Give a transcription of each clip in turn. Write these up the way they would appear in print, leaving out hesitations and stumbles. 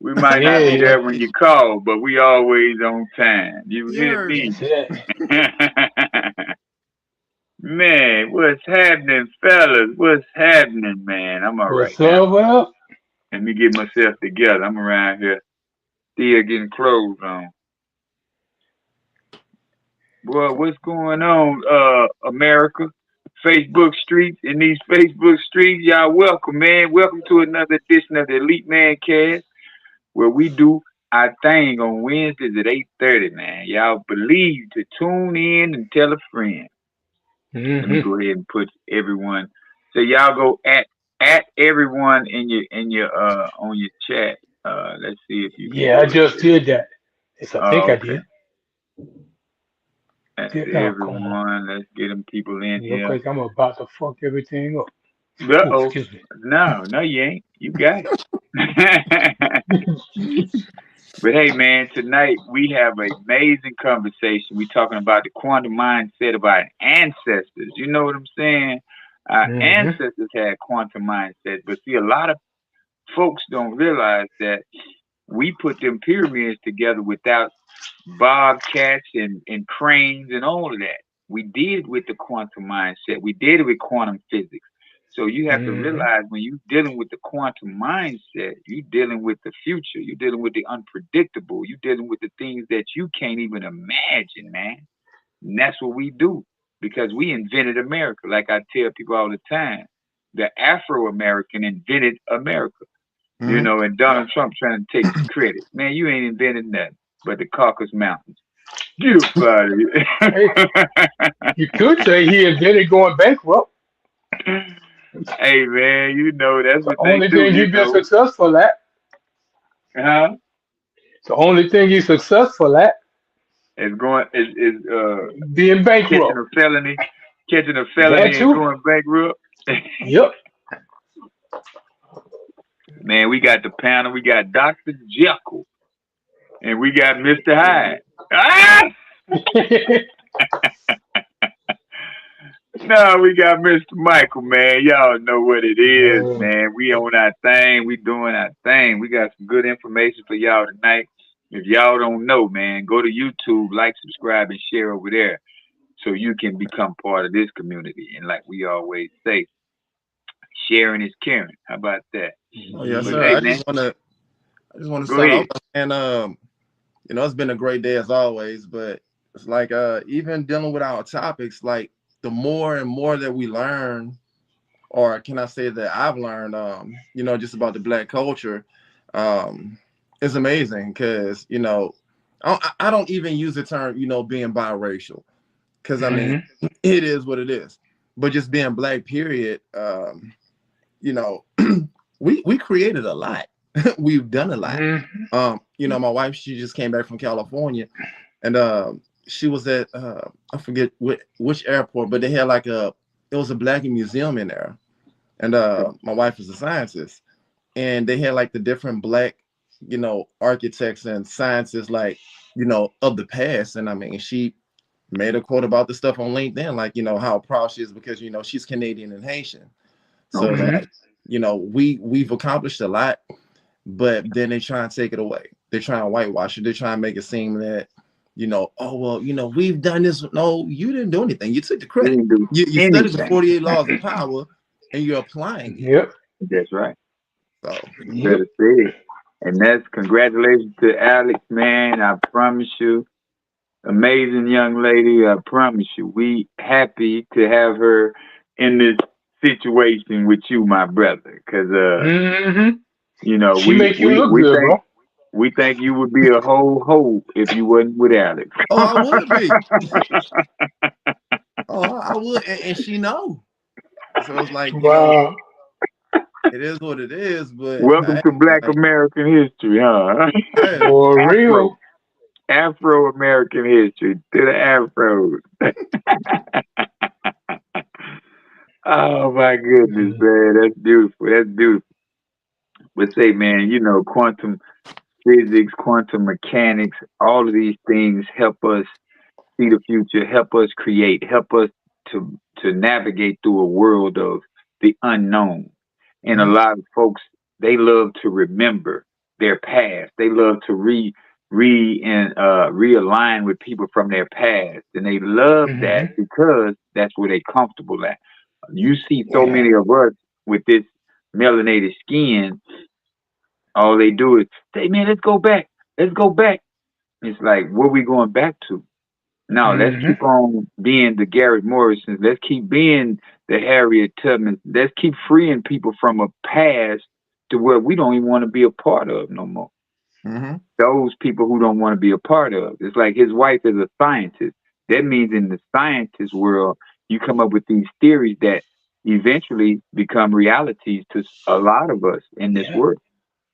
We might not be there when you call, but we always on time. You hear You're me? Man, what's happening, fellas? What's happening, man? I'm all right What's now. up? Well, Let me get myself together. I'm around here still getting clothes on. Boy, what's going on, America? Facebook streets, in these Facebook streets, y'all welcome, man. Welcome to another edition of the Elite Mancast, where we do our thing on Wednesdays at 8:30, man. Y'all believe to tune in and tell a friend. Let me hmm go ahead and put everyone. So y'all go at everyone in your on your chat. Let's see if you can yeah, I do it just here. did that. Yes, I think Oh, I okay. did. That's Did not come on. everyone. Let's get them people in Look here. like I'm about to fuck everything up. Uh Oh, oh. excuse me. No, no, you ain't. You got it. But hey, man, tonight we have an amazing conversation. We're talking about the quantum mindset of our ancestors. You know what I'm saying? Our hmm ancestors had quantum mindsets, but see, a lot of folks don't realize that we put them pyramids together without bobcats and cranes and all of that. We did it with the quantum mindset. We did it with quantum physics. So you have to hmm realize when you're dealing with the quantum mindset, you're dealing with the future. You're dealing with the unpredictable. You're dealing with the things that you can't even imagine, man. And that's what we do because we invented America. Like I tell people all the time, the Afro American invented America. You Mhm. know, and Donald Trump trying to take the credit. Man, you ain't invented nothing but the Caucasus Mountains. Get up out of Hey, here. you could say he invented going bankrupt. Hey, man, you know, that's The what they only do, thing you he's been know. successful at. Huh? The only thing he's successful at Is being catching bankrupt. a felony, catching a That felony and too. going bankrupt. Yep. Man, we got the panel. We got Dr. Jekyll and we got Mr. Hyde. Ah! No, we got Mr. Michael, man. Y'all know what it is, Man, man. We on our thing. We doing our thing. We got some good information for y'all tonight. If y'all don't know, man, go to YouTube, like, subscribe, and share over there so you can become part of this community. And like we always say, sharing is caring. How about that? Oh yes, But sir. hey, I man, just wanna go start off ahead. and it's been a great day as always, but it's like even dealing with our topics, like the more and more that we learn, or can I say that I've learned, just about the black culture, um, is amazing because I don't even use the term being biracial because I mean hmm it is what it is, but just being black, period. You know, we created a lot. We've done a lot. hmm My wife, she just came back from California, and she was at I forget which airport, but they had like it was a black museum in there, and my wife is a scientist, and they had like the different black, architects and scientists, like of the past, and I mean she made a quote about the stuff on LinkedIn, like how proud she is because she's Canadian and Haitian. So it's Okay. hmm like, we've accomplished a lot, but then they try and take it away. They're trying to whitewash it. They're trying to make it seem that, oh well, we've done this. No, you didn't do anything. You took the We credit. didn't do You studied the anything. 48 laws of power and you're applying it. Yep. That's right. So You Yep. better say it. And that's congratulations to Alex, man. I promise you, amazing young lady. I promise you, we happy to have her in this situation with you, my brother. Cause hmm She we make you we look we good, think bro. we think you would be a whole hoe if you wasn't with Alex. oh, I would be. Oh, I would, and she know. So it's like, Wow. it is what it is. But Welcome to Black like, American history, huh? yeah, For Afro real. Afro American history to the Afros. Oh my goodness, Mm. man, that's beautiful. That's beautiful. But say, man, quantum physics, quantum mechanics, all of these things help us see the future, help us create, help us to navigate through a world of the unknown. And a mhm, lot of folks they love to remember. their past. They love to and realign with people from their past, and they love that Mm-hmm. because that's where they comfortable at. You see so Yeah. many of us with this melanated skin, all they do is say, "Man, let's go back. Let's go back." It's like, what we going back to? No, let's Mm-hmm. keep on being the Garrett Morrisons. Let's keep being the Harriet Tubmans. Let's keep freeing people from a past to where we don't even want to be a part of no more. Mm-hmm. Those people who don't want to be a part of. It's like his wife is a scientist. That means in the scientist world, you come up with these theories that eventually become realities to a lot of us in this Yeah. world.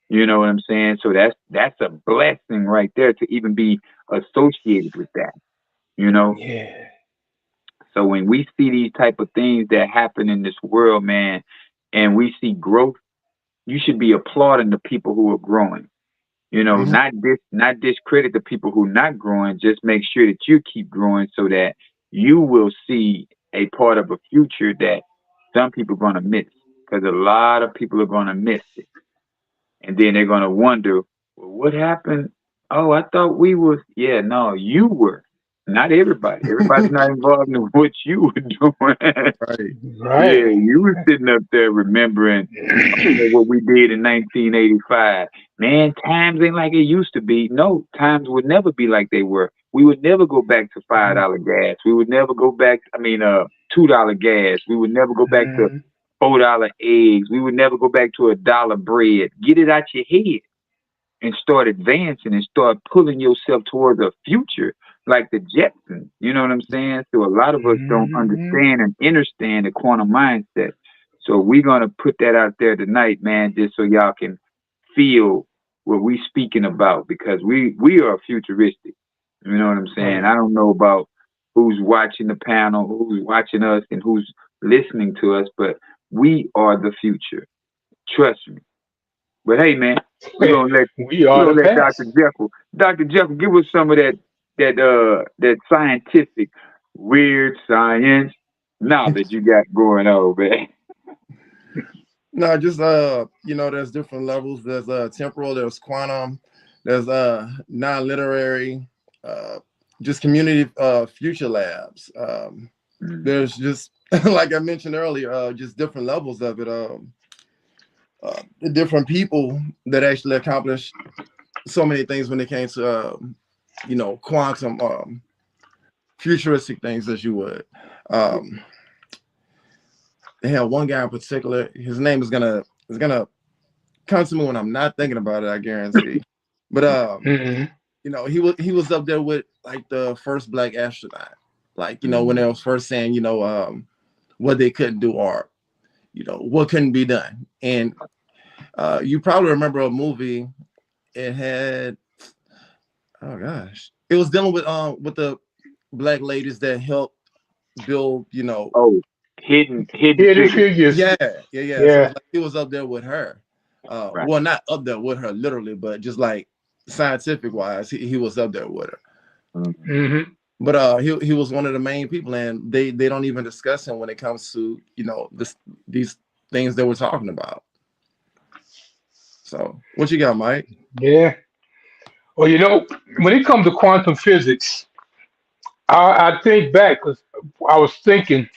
You know what I'm saying? So that's a blessing right there to even be associated with that. You know, Yeah. so when we see these type of things that happen in this world, man, and we see growth, you should be applauding the people who are growing. You know, Mm-hmm. not discredit the people who not growing. Just make sure that you keep growing so that you will see a part of a future that some people are gonna miss. Because a lot of people are gonna miss it, and then they're gonna wonder, well, what happened? Oh, I thought we was. Yeah, no, you were. Not everybody. Everybody's not involved in what you were doing. Right. Right. Yeah, you were sitting up there remembering what we did in 1985. Man, times ain't like it used to be. No, times would never be like they were. We would never go back to $5 gas. We would never go back. $2 gas. We would never go back to Mm-hmm. $4 eggs. We would never go back to $1 bread. Get it out your head and start advancing and start pulling yourself towards a future like the Jetsons. You know what I'm saying? So a lot of us don't Mm-hmm. understand and understand the quantum mindset. So we're gonna put that out there tonight, man, just so y'all can feel what we speaking about because we are futuristic. You know what I'm saying? Right. I don't know about who's watching the panel, who's watching us, and who's listening to us, but we are the future. Trust me. But hey, man, we're gonna let We we're are the gonna let Dr. past. Jekyll. Dr. Jekyll, give us some of that scientific weird science knowledge you got going on, man. No, just there's different levels. There's temporal, there's quantum, there's non-literary, uh, just community future labs. Mm. There's just like I mentioned earlier, just different levels of it. The different people that actually accomplish so many things when it came to quantum futuristic things as you would. Um, they have one guy in particular. His name is gonna come to me when I'm not thinking about it. I guarantee. But Mm-hmm. he was up there with like the first black astronaut. Like when they Mm. was first saying what they couldn't do or what couldn't be done. And you probably remember a movie. It had oh gosh, it was dealing with the black ladies that helped build. Oh, hidden Hidden figures. figures. Yeah, yeah, yeah. So Yeah. it's like he was up there with her. Right. Well, not up there with her literally, but just like scientific wise, he was up there with her. Mm. Mm-hmm. But he was one of the main people, and they don't even discuss him when it comes to these things that we're talking about. So what you got, Mike? Yeah. Well, when it comes to quantum physics, I think back because I was thinking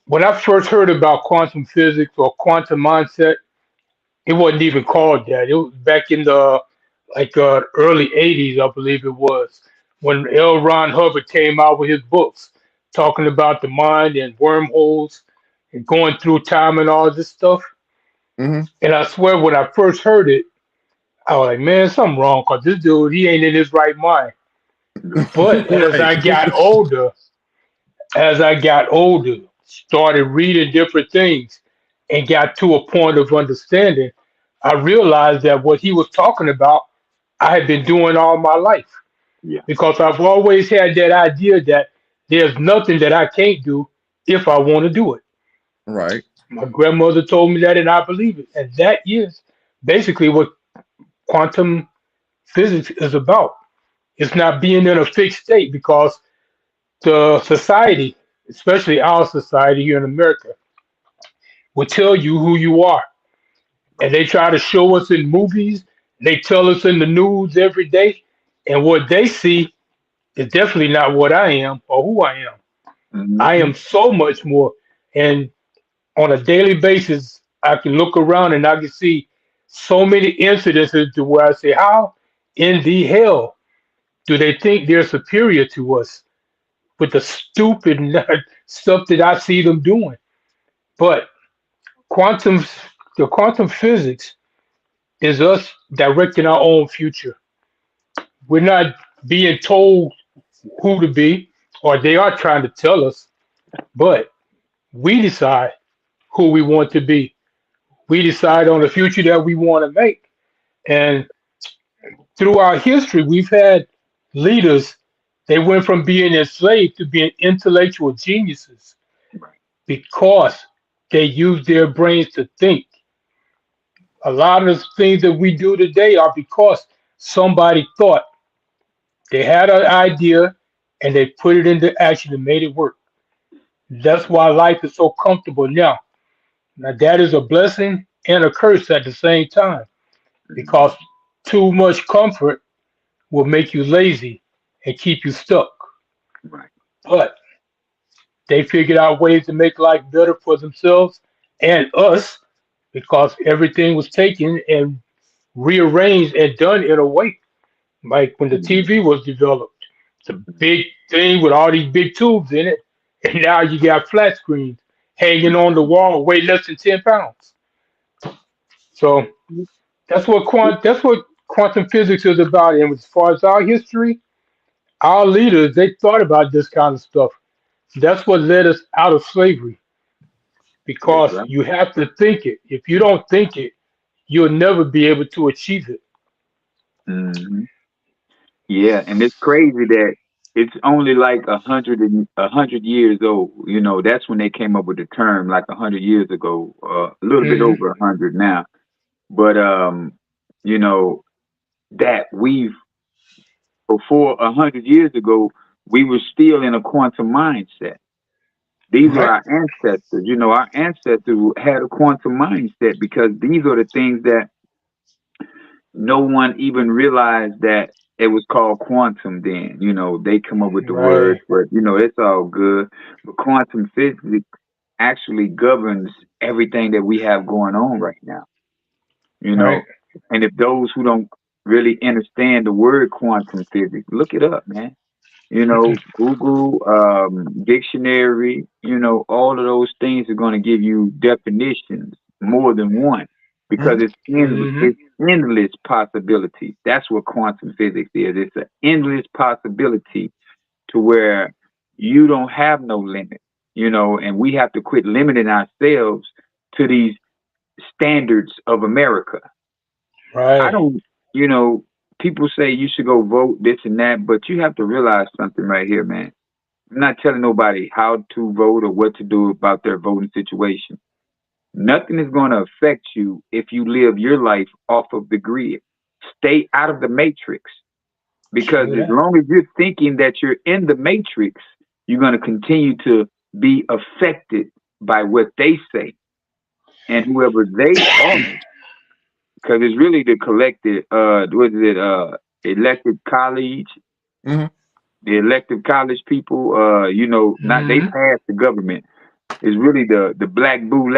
when I first heard about quantum physics or quantum mindset, it wasn't even called that. It was back in the early '80s, I believe it was, when L. Ron Hubbard came out with his books talking about the mind and wormholes and going through time and all this stuff. Mm-hmm. And I swear, when I first heard it, I was like, man, something wrong because this dude, he ain't in his right mind. But Right. as I got older, started reading different things and got to a point of understanding, I realized that what he was talking about, I had been doing all my life Yeah. because I've always had that idea that there's nothing that I can't do if I want to do it. Right. My grandmother told me that, and I believe it. And that is basically what quantum physics is about. It's not being in a fixed state because the society, especially our society here in America, will tell you who you are. And they try to show us in movies They tell us in the news every day, and what they see is definitely not what I am or who I am. I Mm-hmm. am so much more. And on a daily basis, I can look around and I can see so many incidences to where I say, how in the hell do they think they're superior to us with the stupid stuff that I see them doing? But quantum, the quantum physics is us directing our own future. We're not being told who to be, or they are trying to tell us, but we decide who we want to be. We decide on the future that we want to make. And through our history, we've had leaders. They went from being enslaved to being intellectual geniuses Right. because they used their brains to think. A lot of the things that we do today are because somebody thought they had an idea and they put it into action and made it work. That's why life is so comfortable now. Now, that is a blessing and a curse at the same time because Mm-hmm. too much comfort will make you lazy and keep you stuck. Right. But they figured out ways to make life better for themselves and us because everything was taken and rearranged and done in a way. Like when the Mm-hmm. TV was developed, it's a big thing with all these big tubes in it, and now you got flat screens hanging on the wall, weigh less than 10 pounds. So that's what quantum physics is about. And as far as our history, our leaders they thought about this kind of stuff. That's what led us out of slavery That's because right. you have to think it. If you don't think it, you'll never be able to achieve it. Mm-hmm. Yeah, and it's crazy that it's only like 100 years old. You know, that's when they came up with the term, like 100 years ago, a little bit Hmm. over 100 now. But you know that we've before 100 years ago, we were still in a quantum mindset. These are Right, our ancestors. You know, our ancestors had a quantum mindset because these are the things that no one even realized that it was called quantum then. You know, they come up with the right, words, but you know, it's all good. But quantum physics actually governs everything that we have going on right now. You right. know, and if those who don't really understand the word quantum physics, look it up, man. You know, Google, dictionary, you know, all of those things are going to give you definitions, more than one, because Mhm. Hmm. it's endless possibilities. That's what quantum physics is. It's an endless possibility to where you don't have no limit, you know, and we have to quit limiting ourselves to these standards of America. I Right. don't, you know, people say you should go vote this and that, but you have to realize something right here, man. I'm not telling nobody how to vote or what to do about their voting situation. Nothing is going to affect you if you live your life off of the grid. Stay out of the matrix because True as that. long as you're thinking that you're in the matrix, you're going to continue to be affected by what they say and whoever they are, because it's really the collective, what is it, elected college, Mhm. the elective college people, you know, not they Hmm. pass the government. It's really the black boule,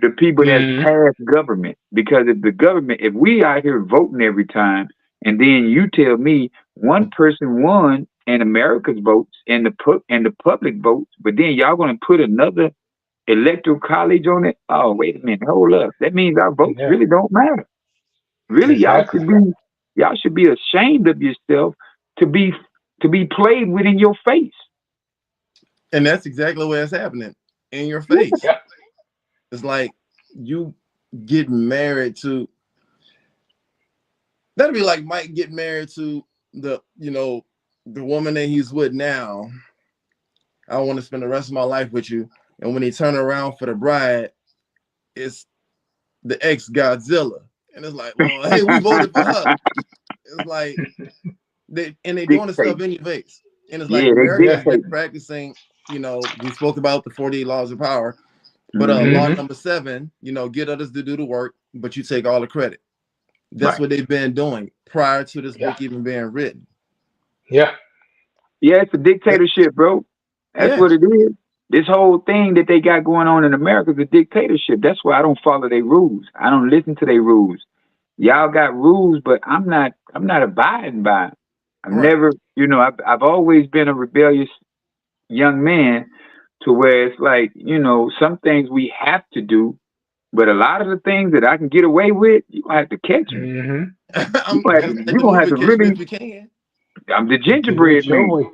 the people that's Hmm. past government. Because if the government, if we out here voting every time, and then you tell me one person won and America's votes and the public votes, but then y'all gonna put another electoral college on it? Oh, wait a minute, hold up. That means our votes Yeah. really don't matter. Really, Exactly. y'all should be ashamed of yourself to be to be played with in your face. And that's exactly what is happening in your Yeah. face. Yeah. It's like you get married to that'd be like Mike getting married to the woman that he's with now. I want to spend the rest of my life with you. And when he turn around for the bride, it's the ex Godzilla. And it's like, well, hey, we voted for her. It's like they doing the Dictate. stuff in your face. And it's like Yeah, they America has Yeah. been dictate. practicing, we spoke about the 48 laws of power. But Mm-hmm. law Hmm. number 7, get others to do the work, but you take all the credit. That's Right. what they've been doing prior to this Yeah. book even being written. Yeah. Yeah, it's a But dictatorship, bro. That's yeah, what it is. This whole thing that they got going on in America is a dictatorship. That's why I don't follow their rules. I don't listen to their rules. Y'all got rules, but I'm not. I'm not abiding by 'em. I'm right. never. I've always been a rebellious young man, to where it's like, some things we have to do, but a lot of the things that I can get away with, you gonna have to catch me. Hmm. You I'm gonna have to. just like You the gonna have movie to Catch Me really. If You Can. I'm the Do gingerbread it your man. way.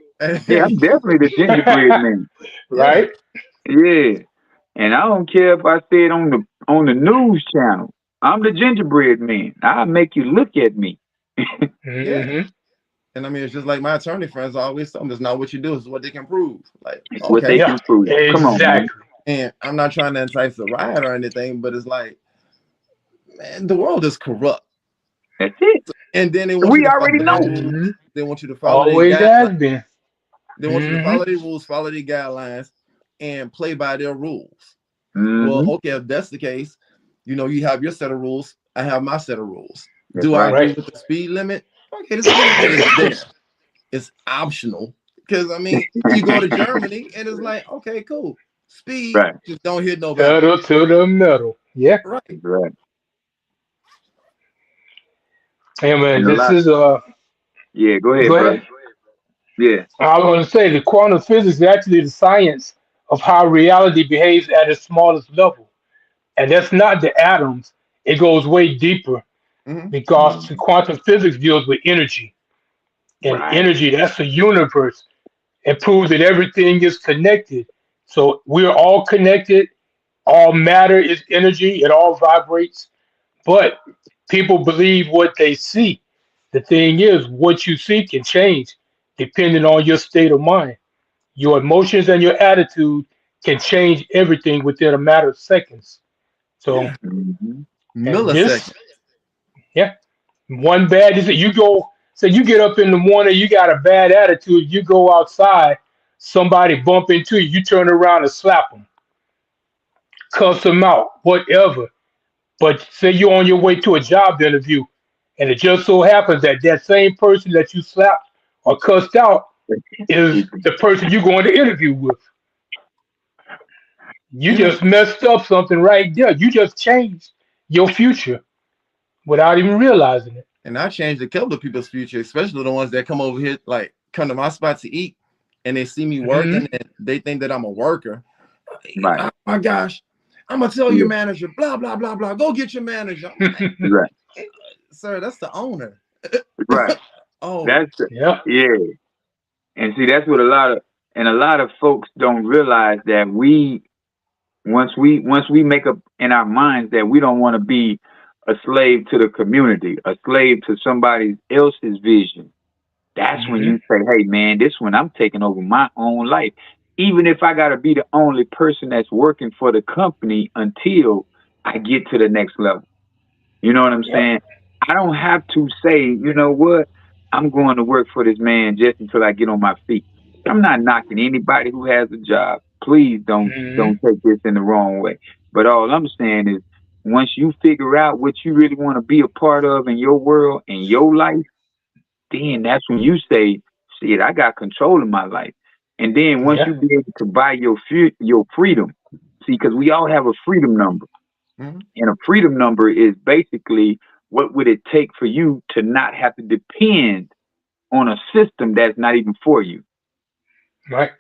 Yeah, I'm definitely the gingerbread man. Yeah, Right? Yeah, and I don't care if I say it on the news channel. I'm the gingerbread man. I'll make you look at me. yeah. Hmm. And I mean, it's just like my attorney friends always tell me, it's not what you do, it's what they can prove. Like, It's what they okay. Yeah. can prove. Come on, man. Exactly. And I'm not trying to entice a riot or anything, but it's like, man, the world is corrupt. That's it. And then they want you We to follow already their know. rules. Hmm. They want you to follow their Always guidelines. has been. They want you to Hmm. follow their rules, follow their guidelines, and play by their rules. Well, Mm-hmm. okay, if that's the case, you have your set of rules. I have my set of rules. That's Do I right. agree Right. with the speed limit? Okay, the speed limit is there. It's optional. Because I mean, you go to Germany and it's like, okay, cool. Speed, Right. just don't hit nobody. Pedal to the metal. Yeah. Right. That's right. Hey man, And a this lot. is Yeah. Go go ahead, ahead. brother. Yeah. I was going to say the quantum physics is actually the science of how reality behaves at its smallest level, and that's not the atoms. It goes way deeper Hmm. because the Mm. quantum physics deals with energy, and Right. energy that's the universe. It proves that everything is connected. So we're all connected. All matter is energy. It all vibrates. But people believe what they see. The thing is, what you see can change depending on your state of mind. Your emotions and your attitude can change everything within a matter of seconds. So, Yeah. Mm-hmm. and Millisecond. this, yeah, one bad is that you go, so you get up in the morning, you got a bad attitude, you go outside, somebody bump into you, you turn around and slap them, cuss them out, whatever. But say you're on your way to a job interview, and it just so happens that that same person that you slapped or cussed out is the person you're going to interview with. You You know, just messed up something right there. You just changed your future without even realizing it. and I changed a couple of people's future, especially the ones that come over here, like come to my spot to eat, and they see me Hmm. working and they think that I'm a worker. Right. Oh my gosh, I'm gonna tell your Yeah. manager, blah blah blah blah. Go get your manager. I'm like, Right. sir, that's the owner. Right. Oh, That's the, Yeah, yeah. And see, that's what a lot of folks don't realize, that once we make up in our minds that we don't want to be a slave to the community, a slave to somebody else's vision. That's when hmm, you say, hey man, this one I'm taking over my own life. Even if I gotta be the only person that's working for the company until I get to the next level. You know what I'm yep, saying? I don't have to say, you know what, I'm going to work for this man just until I get on my feet. I'm not knocking anybody who has a job. Please don't hmm, don't take this in the wrong way. But all I'm saying is, once you figure out what you really want to be a part of in your world and your life, then that's when you say, shit, I got control of my life. And then once yeah, you be able to buy your freedom, see, because we all have a freedom number. mhm. And a freedom number is basically, what would it take for you to not have to depend on a system that's not even for you. right,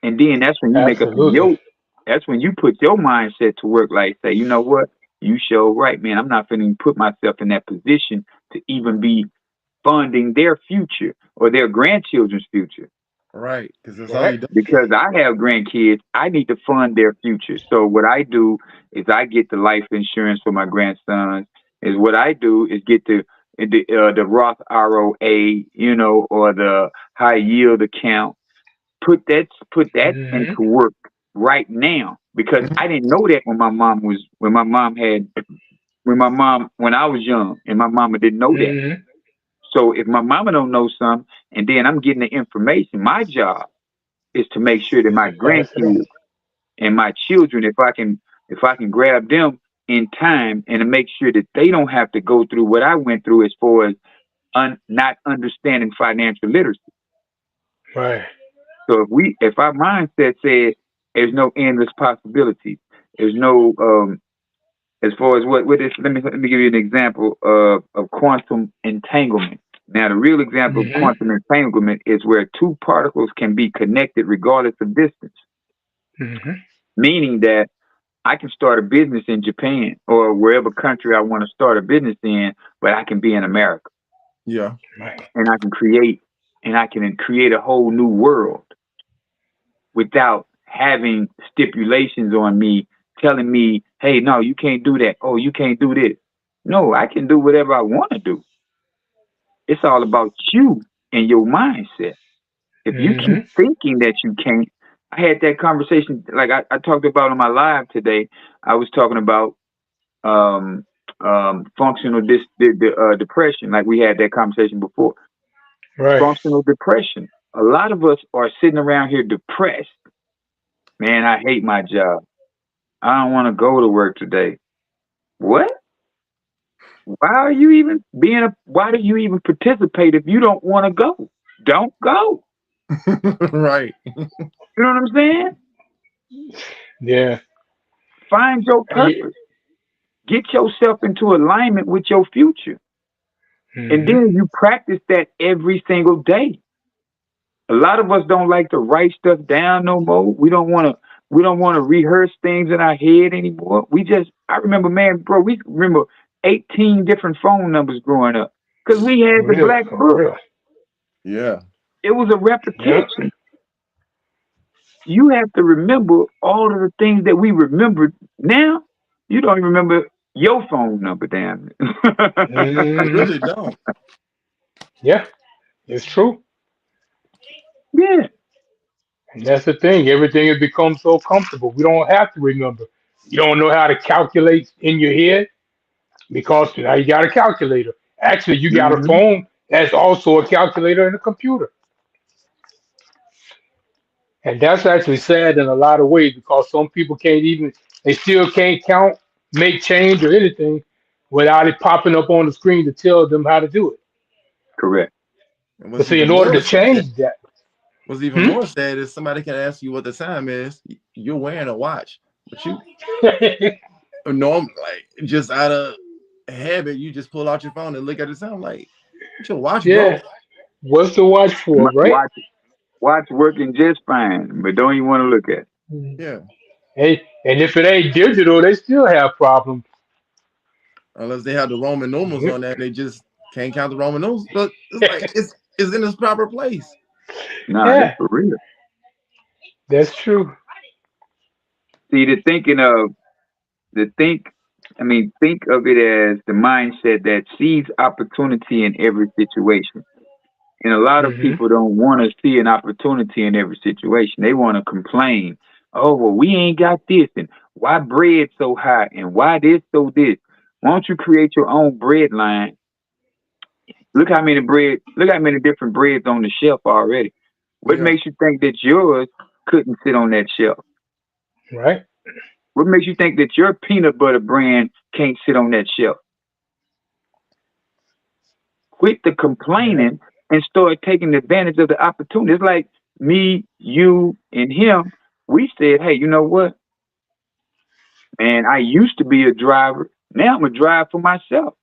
And then that's when you make up absolutely. that's when you put your mindset to work, like say, you know what, you show right, man, I'm not finna put myself in that position to even be funding their future or their grandchildren's future. Right, because that's all Right, you do. Because I have grandkids, I need to fund their future. So what I do is I get the life insurance for my grandsons. Is what I do is get the Roth ROA, or the high yield account. Put that into hmm, work right now, because Mhm. I didn't know that when I was young, and my mama didn't know that. hmm, So if my mama don't know something, and then I'm getting the information, my job is to make sure that is my to pass it on. grandkids and my children, if I can grab them in time and to make sure that they don't have to go through what I went through as far as not understanding financial literacy. Right. So if our mindset said there's no endless possibilities, there's no as far as what is, let me give you an example of quantum entanglement. Now, the real example of Mm-hmm. quantum entanglement is where two particles can be connected regardless of distance, Mm-hmm. meaning that I can start a business in Japan or wherever country I want to start a business in, but I can be in America Yeah. Right. and I can create a whole new world without having stipulations on me telling me, hey, no, you can't do that. Oh, you can't do this. No, I can do whatever I want to do. It's all about you and your mindset. If you keep Mm-hmm. thinking that you can't, I had that conversation like I talked about on my live today. I was talking about um, functional depression, like we had that conversation before. Right. Functional depression. A lot of us are sitting around here depressed. Man, I hate my job. I don't want to go to work today. What? Why do you even participate if you don't want to go? Don't go. Right. You know what I'm saying? Yeah. Find your Yeah. purpose. Get yourself into alignment with your future. And Mm-hmm. then you practice that every single day. A lot of us don't like to write stuff down no more. We don't want to rehearse things in our head anymore. I remember, man, bro, we remember 18 different phone numbers growing up because we had the Real. black For book. real. Yeah. It was a Yep. repetition. You have to remember all of the things that we remembered. Now you don't even remember your phone number, damn it. You Mm-hmm. really don't. Yeah. It's true. Yeah, And that's the thing. Everything has become so comfortable. We don't have to remember. You don't know how to calculate in your head because now you got a calculator. Actually, you got a hmm, phone that's also a calculator and a computer. And that's actually sad in a lot of ways because some people can't even, they still can't count, make change or anything without it popping up on the screen to tell them how to do it. correct. And But what's see, in even order to more sad, change that, what's even hmm? more sad is somebody can ask you what the time is. You're wearing a watch, but you norm like just out of habit, you just pull out your phone and look at the time. Like, what's your watch Yeah, broke? what's the watch for, right? Watch, watch working just fine, but don't even want to look at it. Mhm. Yeah. Hey, and if it ain't digital, they still have problems. Unless they have the Roman numerals Mhm. on that, they just can't count the Roman numerals. But it's like it's in its proper place. Nah, that's Yeah, for real. that's true. See, think of it as the mindset that sees opportunity in every situation. And a lot of Hmm. people don't want to see an opportunity in every situation. They want to complain. Oh, well, we ain't got this, and why bread so high, and why this so this. Why don't you create your own bread line? Look how many different breads on the shelf already. What Yeah. makes you think that yours couldn't sit on that shelf? Right? What makes you think that your peanut butter brand can't sit on that shelf? Quit the Right. complaining and start taking advantage of the opportunity. It's like me, you, and him. We said, hey, you know what? Man, I used to be a driver. Now I'm a drive for myself.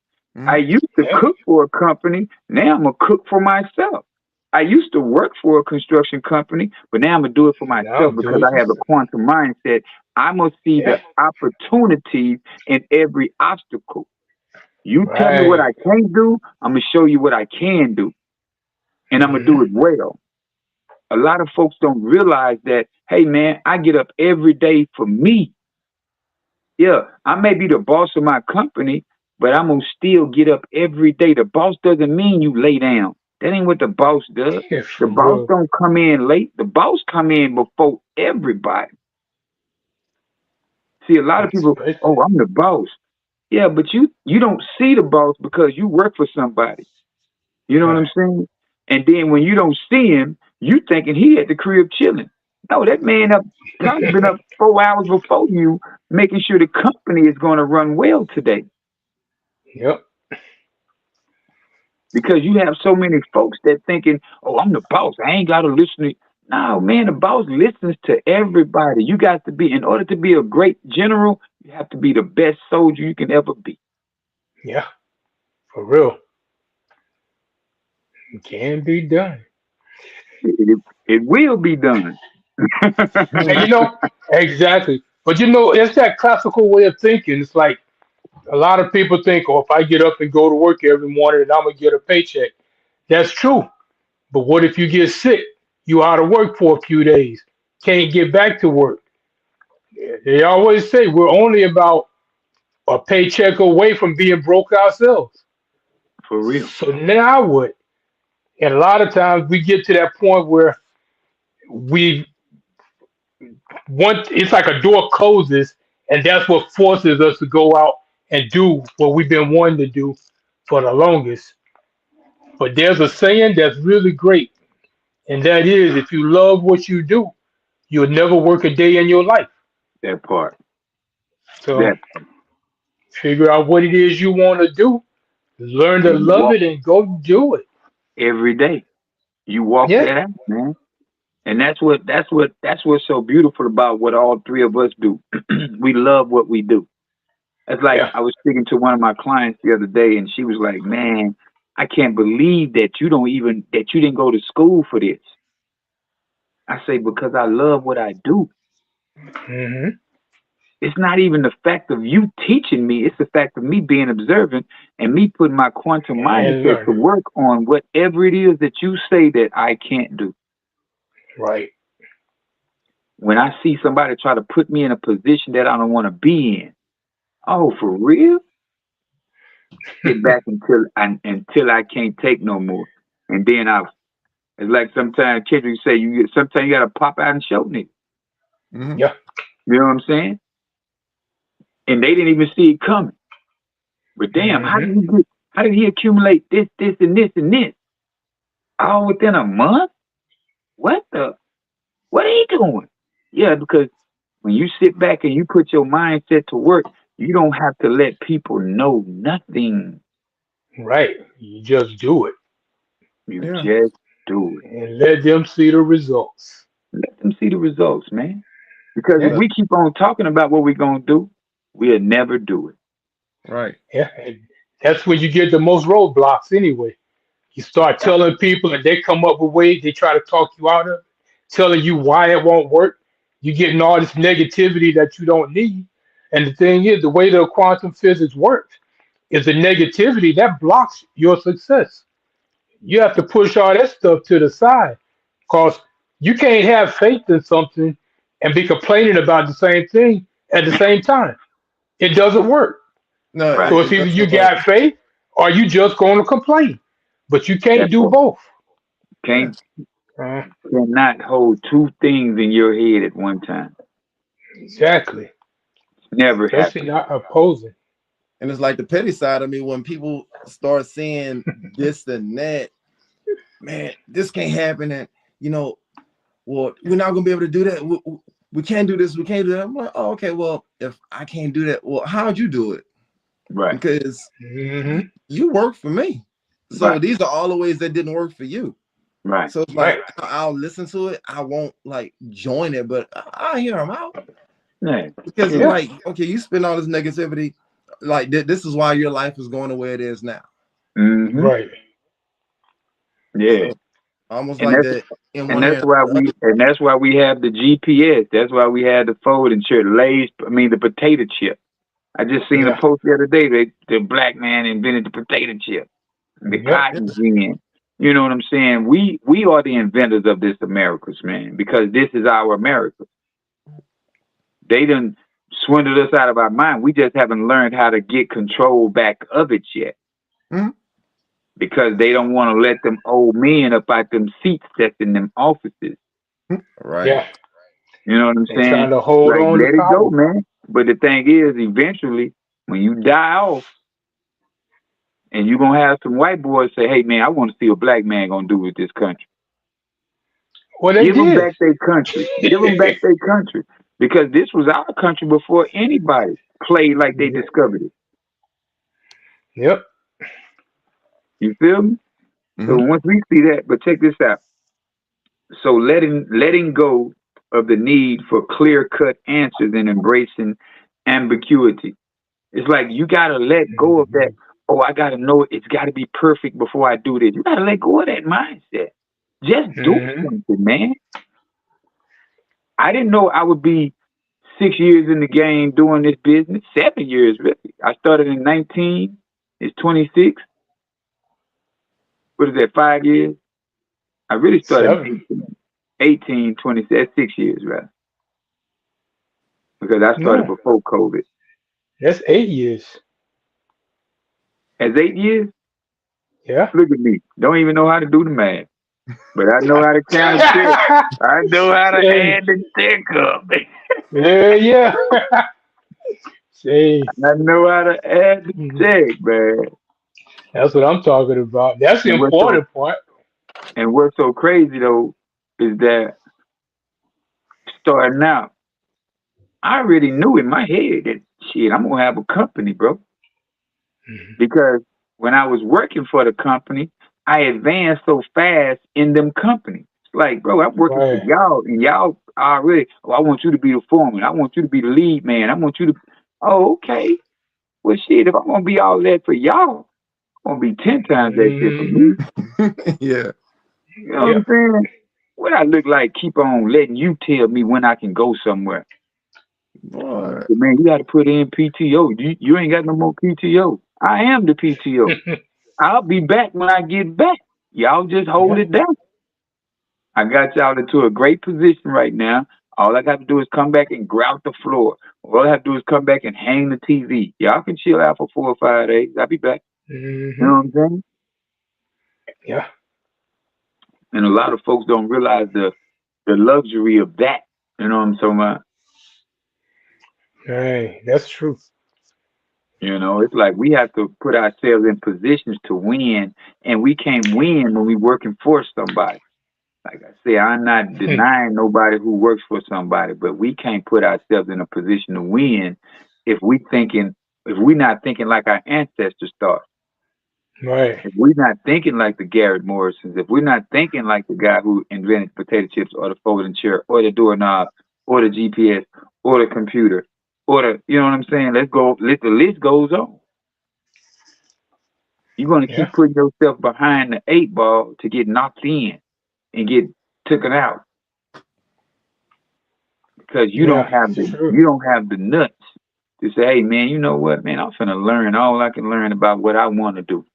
I Mhm. used to Yeah. cook for a company. Now I'm a cook for myself. I used to work for a construction company, but now I'm gonna do it for Now myself do because it I have a yourself. quantum mindset. I must see the Yeah. opportunities in every obstacle. You tell me what Right. I can't do, I'm gonna show you what I can do, and I'm gonna Hmm. do it well. A lot of folks don't realize that. Hey, man, I get up every day for me. Yeah, I may be the boss of my company, but I'm gonna still get up every day. The boss doesn't mean you lay down. That ain't what the boss does. Yeah, The for boss real. don't come in late. The boss come in before everybody. See, a lot of people, Especially. oh, I'm the boss. Yeah, but you don't see the boss because you work for somebody. You know what I'm Right. saying? And then when you don't see him, you thinking he at the crib chilling. No, that man up probably been up 4 hours before you, making sure the company is going to run well today. Yep. Because you have so many folks that thinking, "Oh, I'm the boss. I ain't got to listen to." No, man, the boss listens to everybody. You got to be, in order to be a great general, you have to be the best soldier you can ever be. Yeah. For real. It can be done. It will be done. And exactly. But it's that classical way of thinking. It's like a lot of people think, oh, if I get up and go to work every morning and I'm gonna get a paycheck. That's true. But what if you get sick? You out of work for a few days. Can't get back to work. They always say we're only about a paycheck away from being broke ourselves. For real. So now what? And a lot of times we get to that point where we want it's like a door closes, and that's what forces us to go out and do what we've been wanting to do for the longest. But there's a saying that's really great, and that is if you love what you do, you'll never work a day in your life. That part. So That figure out what it is you want to do, learn to and you love walk it, and go do it. every day. You walk Yeah, that out, man. And that's what's so beautiful about what all three of us do. We love what we do. It's like yeah. I was speaking to one of my clients the other day, and she was like, "Man, I can't believe that you didn't go to school for this." I say, "Because I love what I do. Hmm. It's not even the fact of you teaching me; it's the fact of me being observant and me putting my quantum And mindset to learn. work on whatever it is that you say that I can't do." Right. When I see somebody try to put me in a position that I don't want to be in, oh, for real? Sit back until I can't take no more, and then I. It's like sometimes Kendrick say sometimes you gotta pop out and show niggas. Mhm. Yeah. You know what I'm saying? And they didn't even see it coming. But damn, Hmm. how did he accumulate this, and this, and this all within a month? What the? What are you doing? Yeah, because when you sit back and you put your mindset to work, you don't have to let people know nothing. Right. You just do it You Yeah. just do it. and let them see the results. Let them see the results, man. Because if Yeah. But we keep on talking about what we're gonna do, we'll never do it. right. Yeah. And that's when you get the most roadblocks anyway. You start telling people and they come up with ways they try to talk you out of it, telling you why it won't work. You're getting all this negativity that you don't need. And the thing is, the way the quantum physics works is the negativity that blocks your success. You have to push all that stuff to the side because you can't have faith in something and be complaining about the same thing at the same time. It doesn't work. No, Right. So it's either that's you what. got faith or you just going to complain. But you can't That's do what both. Yeah. can't Uh, cannot hold two things in your head at one time. exactly. Never Especially happen. not opposing. And it's like the petty side of me when people start saying this and that. Man, this can't happen. And you know, well, we're not gonna be able to do that. We can't do this. We can't do that. I'm like, oh, okay. Well, if I can't do that, well, how'd you do it? Right. Because Hmm. you work for me. So Right. these are all the ways that didn't work for you. Right. So it's Right. like I'll listen to it. I won't like join it, but I hear them out Yeah. because it's Yeah. Yeah. like, okay, you spend all this negativity. Like this is why your life is going the way it is now. Mm-hmm. Right. Yeah. So almost And like that's that in and one that's ear. why we have the GPS. That's why we had the folding chip, Lay's. I mean the potato chip. I just seen a Yeah. post the other day that the black man invented the potato chip, the Yep. Yeah, cotton gin. You know what I'm saying? We are the inventors of this America's, man, because this is our America. They done swindled us out of our mind. We just haven't learned how to get control back of it yet mhm, because they don't want to let them old men up out them seats that's in them offices. right. Yeah. You know what I'm They saying? trying to hold Like, on to let it go, power. man. But the thing is, eventually, when you die off, and you're going to have some white boys say, hey, man, I want to see what a black man going to do with this country. Well, they Give them did. back their country. Give them back their country. Because this was our country before anybody played like they Yep. discovered it. Yep. You feel me? So Mhm. once we see that, but check this out. So letting go of the need for clear cut answers and embracing ambiguity. It's like you gotta let go of that. Mhm. Oh, I gotta know it's gotta be perfect before I do this. You gotta let go of that mindset. Just do Mhm. something, man. I didn't know I would be 6 years in the game doing this business. 7 years, really. I started in 19. It's 26. What is that? 5 years. I really started Seven. in 18. 18, 20. That's 6 years, right? Because I started No, before COVID. that's 8 years. As 8 years, Yeah. look at me. Don't even know how to do the math, but I know how to count a check. I know how to Say, add the check up. yeah, yeah. Say, I know how to add the mhm. check, man. That's what I'm talking about. That's the And what's so important part. and what's so crazy though is that starting out, I already knew in my head that shit, I'm gonna have a company, bro. Mhm. Because when I was working for the company, I advanced so fast in them companies. Like, bro, I'm working for Right. y'all, and y'all already. Oh, I want you to be the foreman. I want you to be the lead man. I want you to. Oh, okay. Well, shit. If I'm gonna be all that for y'all, I'm gonna be 10 times that shit for me. Hmm. Yeah. You know what I'm Yep. saying? What I look like? Keep on letting you tell me when I can go somewhere. Boy. But man, you got to put in PTO. You ain't got no more PTO. I am the PTO. I'll be back when I get back. Y'all just hold Yeah. it down. I got y'all into a great position right now. All I got to do is come back and grout the floor. All I have to do is come back and hang the TV. Y'all can chill out for 4 or 5 days. I'll be back. You know Hmm. what I'm saying? Yeah. And a lot of folks don't realize the luxury of that. You know what I'm talking about? Hey, that's true. You know, it's like we have to put ourselves in positions to win, and we can't win when we working for somebody. Like I say, I'm not denying nobody who works for somebody, but we can't put ourselves in a position to win if we thinking if we're not thinking like our ancestors thought. Right. If we're not thinking like the Garrett Morrisons, if we're not thinking like the guy who invented potato chips or the folding chair or the doorknob or the GPS or the computer or the you know what I'm saying? Let's go the list goes on. You're gonna Yeah. keep putting yourself behind the 8 ball to get knocked in and get taken out because Yeah. It's true. you don't have the nuts to say, hey man, you know what, man, I'm finna learn all I can learn about what I want to do.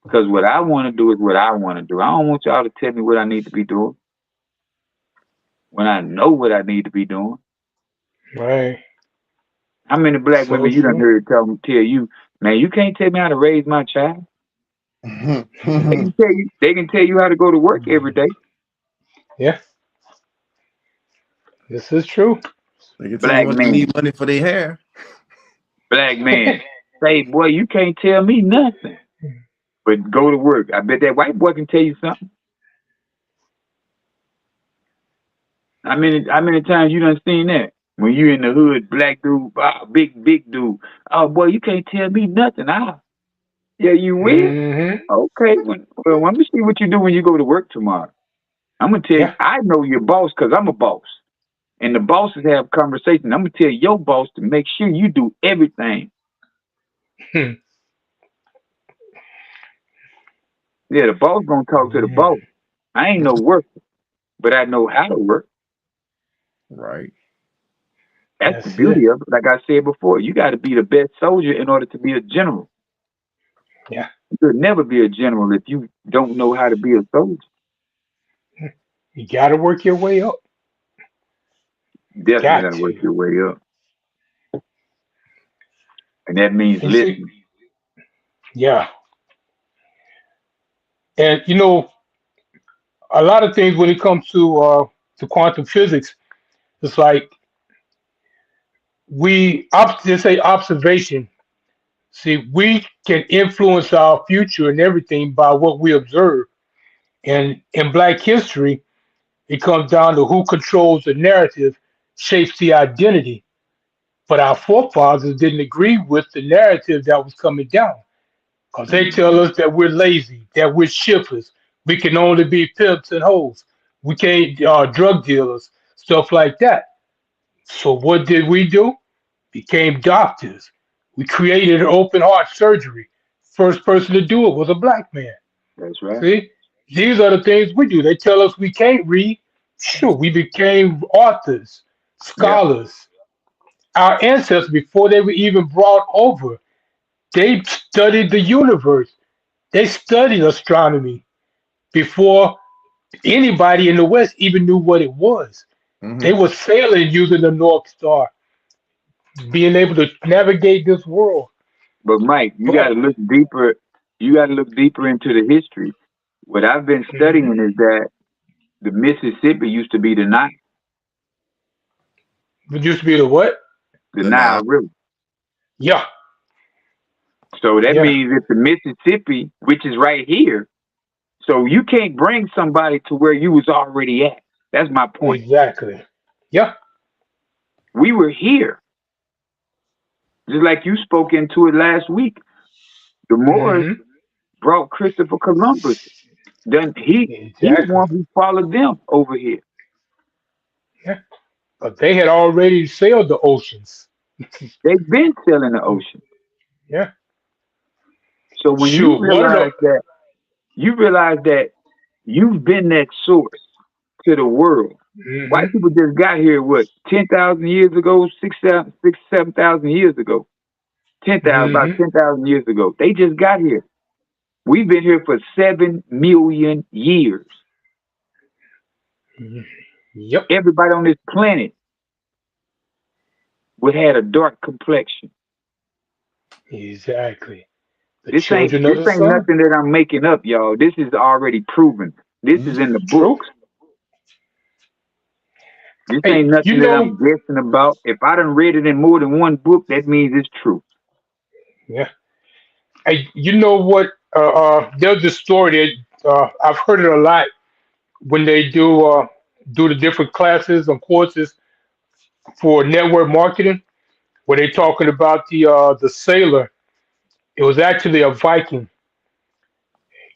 Because what I want to do is what I want to do. I don't want y'all to tell me what I need to be doing when I know what I need to be doing. Right. How many black So women you done true. heard tell you, man, you can't tell me how to raise my child. They can tell you how to go to work every day. Yeah. This is true. They can tell you Black when they man, need money for their hair. black man, say, boy, you can't tell me nothing. But go to work. I bet that white boy can tell you something. How many times you done seen that? When you in the hood, black dude, big dude. Oh boy, you can't tell me nothing. Yeah, you will. Hmm. Okay. Well, let me see what you do when you go to work tomorrow. I'm gonna tell you. Yeah. I know your boss because I'm a boss, and the bosses have conversations. I'm gonna tell your boss to make sure you do everything. Yeah, the boss gonna talk to the Yeah. boss. I ain't no worker, but I know how to work. Right. That's the That's it. beauty of it. Like I said before, you got to be the best soldier in order to be a general. Yeah. You could never be a general if you don't know how to be a soldier. You got to work your way up. Definitely got Got to work to. your way up, and that means You see, listening. yeah. And a lot of things when it comes to quantum physics, it's like just say observation. See, we can influence our future and everything by what we observe. And in Black history, It comes down to who controls the narrative, shapes the identity. But our forefathers didn't agree with the narrative that was coming down because they tell Mm, us that we're lazy, that we're shiftless, we can only be pimps and hoes, we can't drug dealers, stuff like that. So what did we do? Became doctors. We created an open heart surgery. First person to do it was a black man. that's right. See, these are the things we do. They tell us we can't read. Sure, we became authors, Yeah, scholars. Our ancestors, before they were even brought over, they studied the universe. They studied astronomy before anybody in the West even knew what it was. They Mm-hmm. were sailing using the North Star, being able to navigate this world. but Mike, you got But to look deeper. You got to look deeper into the history. What I've been studying mhm, is that the Mississippi used to be it used to be the what? the The Nile. Nile River. Yeah, So that yeah, means if the Mississippi, which is right here, so you can't bring somebody to where you was already at. That's my point. exactly. Yeah. We were here, just like you spoke into it last week. The Moors Hmm. brought Christopher Columbus. Then he the Exactly. one who followed them over here. Yeah. But they had already sailed the oceans. They've been sailing the ocean. Yeah. So when Shoot, one of the you realize that you've been that source to the world. White hmm people just got here, what, 10,000 years ago, 7,000 years ago, 10,000, about hmm 10,000 years ago. They just got here. We've been here for 7 million years. Yep. Everybody on this planet would had a dark complexion. Exactly. The This ain't children of this the ain't sun. nothing that I'm making up, y'all. This is already proven. This is Mm-hmm. in the True. books. This Hey, ain't you nothing that I'm know, guessing about. If I done read it in more than one book, that means it's true. yeah. Hey, you know what? There's a story that I've heard it a lot when they do the different classes and courses for network marketing, where they talking about the sailor. It was actually a Viking.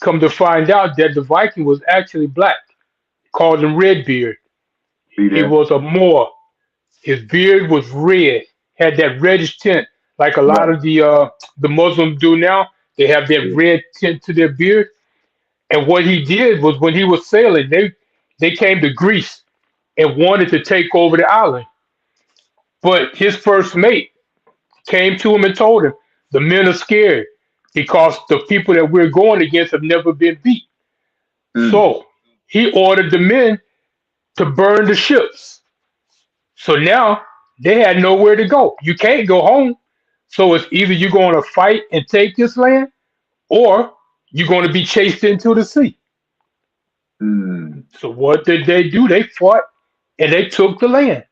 Come to find out that the Viking was actually black. Called him Redbeard. See He that? was a Moor. His beard was red, had that reddish tint, like a lot Right. of the Muslims do now. They have that Yeah. red tint to their beard. And what he did was when he was sailing, they came to Greece and wanted to take over the island. But his first mate came to him and told him, the men are scared because the people that we're going against have never been beat. Mm. So he ordered the men to burn the ships. So now they had nowhere to go. You can't go home. So it's either you're going to fight and take this land or you're going to be chased into the sea. Mm. So what did they do? They fought and they took the land.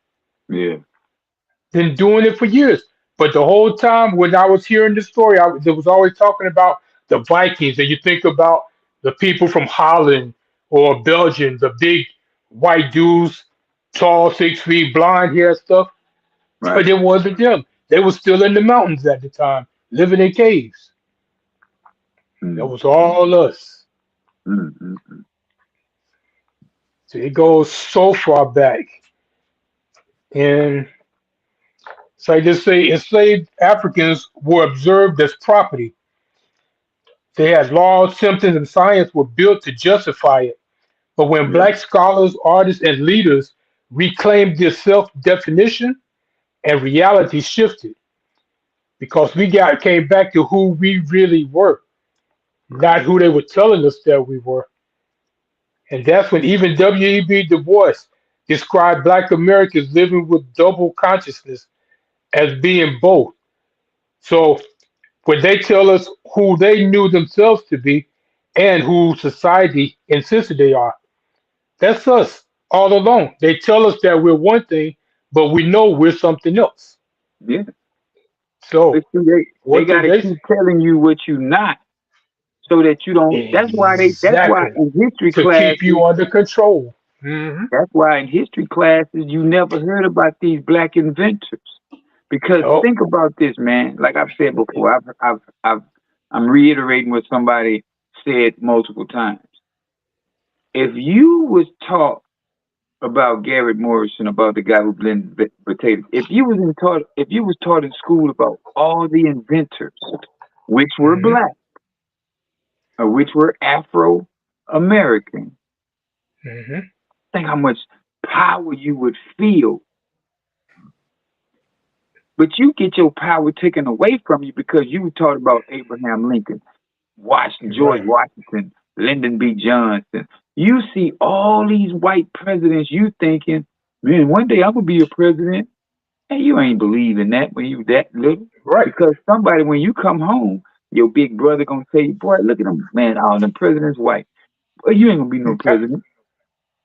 Yeah. Been doing it for years. But the whole time when I was hearing this story, there was always talking about the Vikings. And you think about the people from Holland or Belgium, the big white dudes, tall, 6 feet, blonde hair stuff. Right. But it wasn't them. They were still in the mountains at the time, living in caves. That Mm. was all us. Mm. Mm. So it goes so far back. And so I just say enslaved Africans were observed as property. They had laws, symptoms, and science were built to justify it. But when Yeah. black scholars, artists, and leaders reclaimed this self-definition and reality shifted because we got came back to who we really were, Right. not who they were telling us that we were. And that's when even W.E.B. Du Bois described Black Americans living with double consciousness as being both. So when they tell us who they knew themselves to be and who society insisted they are, that's us all along. They tell us that we're one thing, but we know we're something else. Yeah. So But see, they what got did to they keep say? telling you what you not, so that you don't. That's why Exactly. in history To class keep you under control. Hmm. That's why in history classes you never heard about these black inventors. Because Oh. think about this, man. Like I've said before, I'm reiterating what somebody said multiple times. If you was taught about Garrett Morrison, about the guy who blended potatoes, if you was taught in school about all the inventors, which were Hmm. black or which were Afro American, Hmm. think how much power you would feel. But you get your power taken away from you because you were taught about Abraham Lincoln, George Right. Washington, Lyndon B. Johnson. You see all these white presidents, you thinking, man, one day I'm gonna be a president. And you ain't believing that when you that little. Right. Because somebody, when you come home, your big brother gonna say, boy, look at them, man, all them presidents white. Well, you ain't gonna be no Okay. president.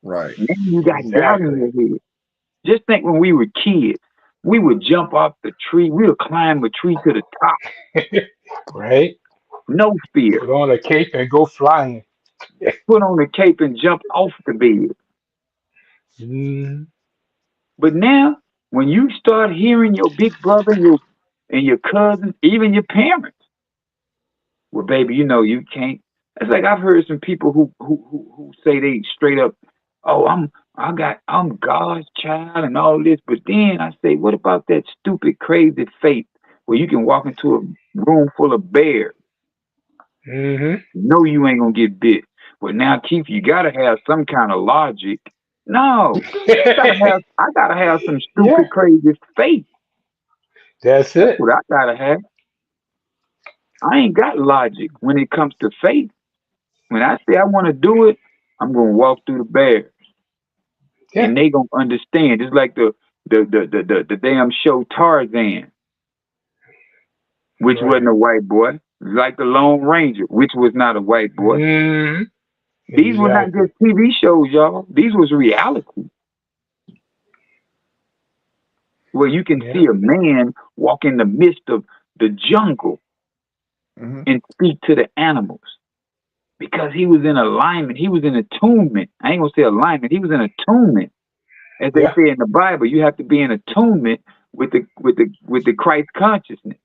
Right. Now you got doubt in Exactly. your head. Just think when we were kids, we would jump off the tree, we would climb a tree to the top, Right. no fear. Put on a cape and go flying. Put on the cape and jump off the bed. Mm. But now, when you start hearing your big brother and your cousins, even your parents, well, baby, you know you can't. It's like I've heard some people who say they straight up, oh, I'm God's child and all this, but then I say, what about that stupid, crazy faith where you can walk into a room full of bears, Hmm. know you ain't gonna get bit. But now, Keith, you gotta have some kind of logic. No, I gotta have some Yeah. stupid, crazy faith. That's That's it. what I gotta have. I ain't got logic when it comes to faith. When I say I want to do it, I'm gonna walk through the bears, Yeah. and they gonna understand. It's like the damn show Tarzan, which Right. wasn't a white boy. It's like the Lone Ranger, which was not a white boy. Hmm. These were not Exactly. just TV shows, y'all. These was reality, where you can Yeah. see a man walk in the midst of the jungle Hmm. and speak to the animals because he was in alignment. He was in attunement. I ain't gonna say alignment. He was in attunement. As they Yeah. say in the Bible, you have to be in attunement with the Christ consciousness,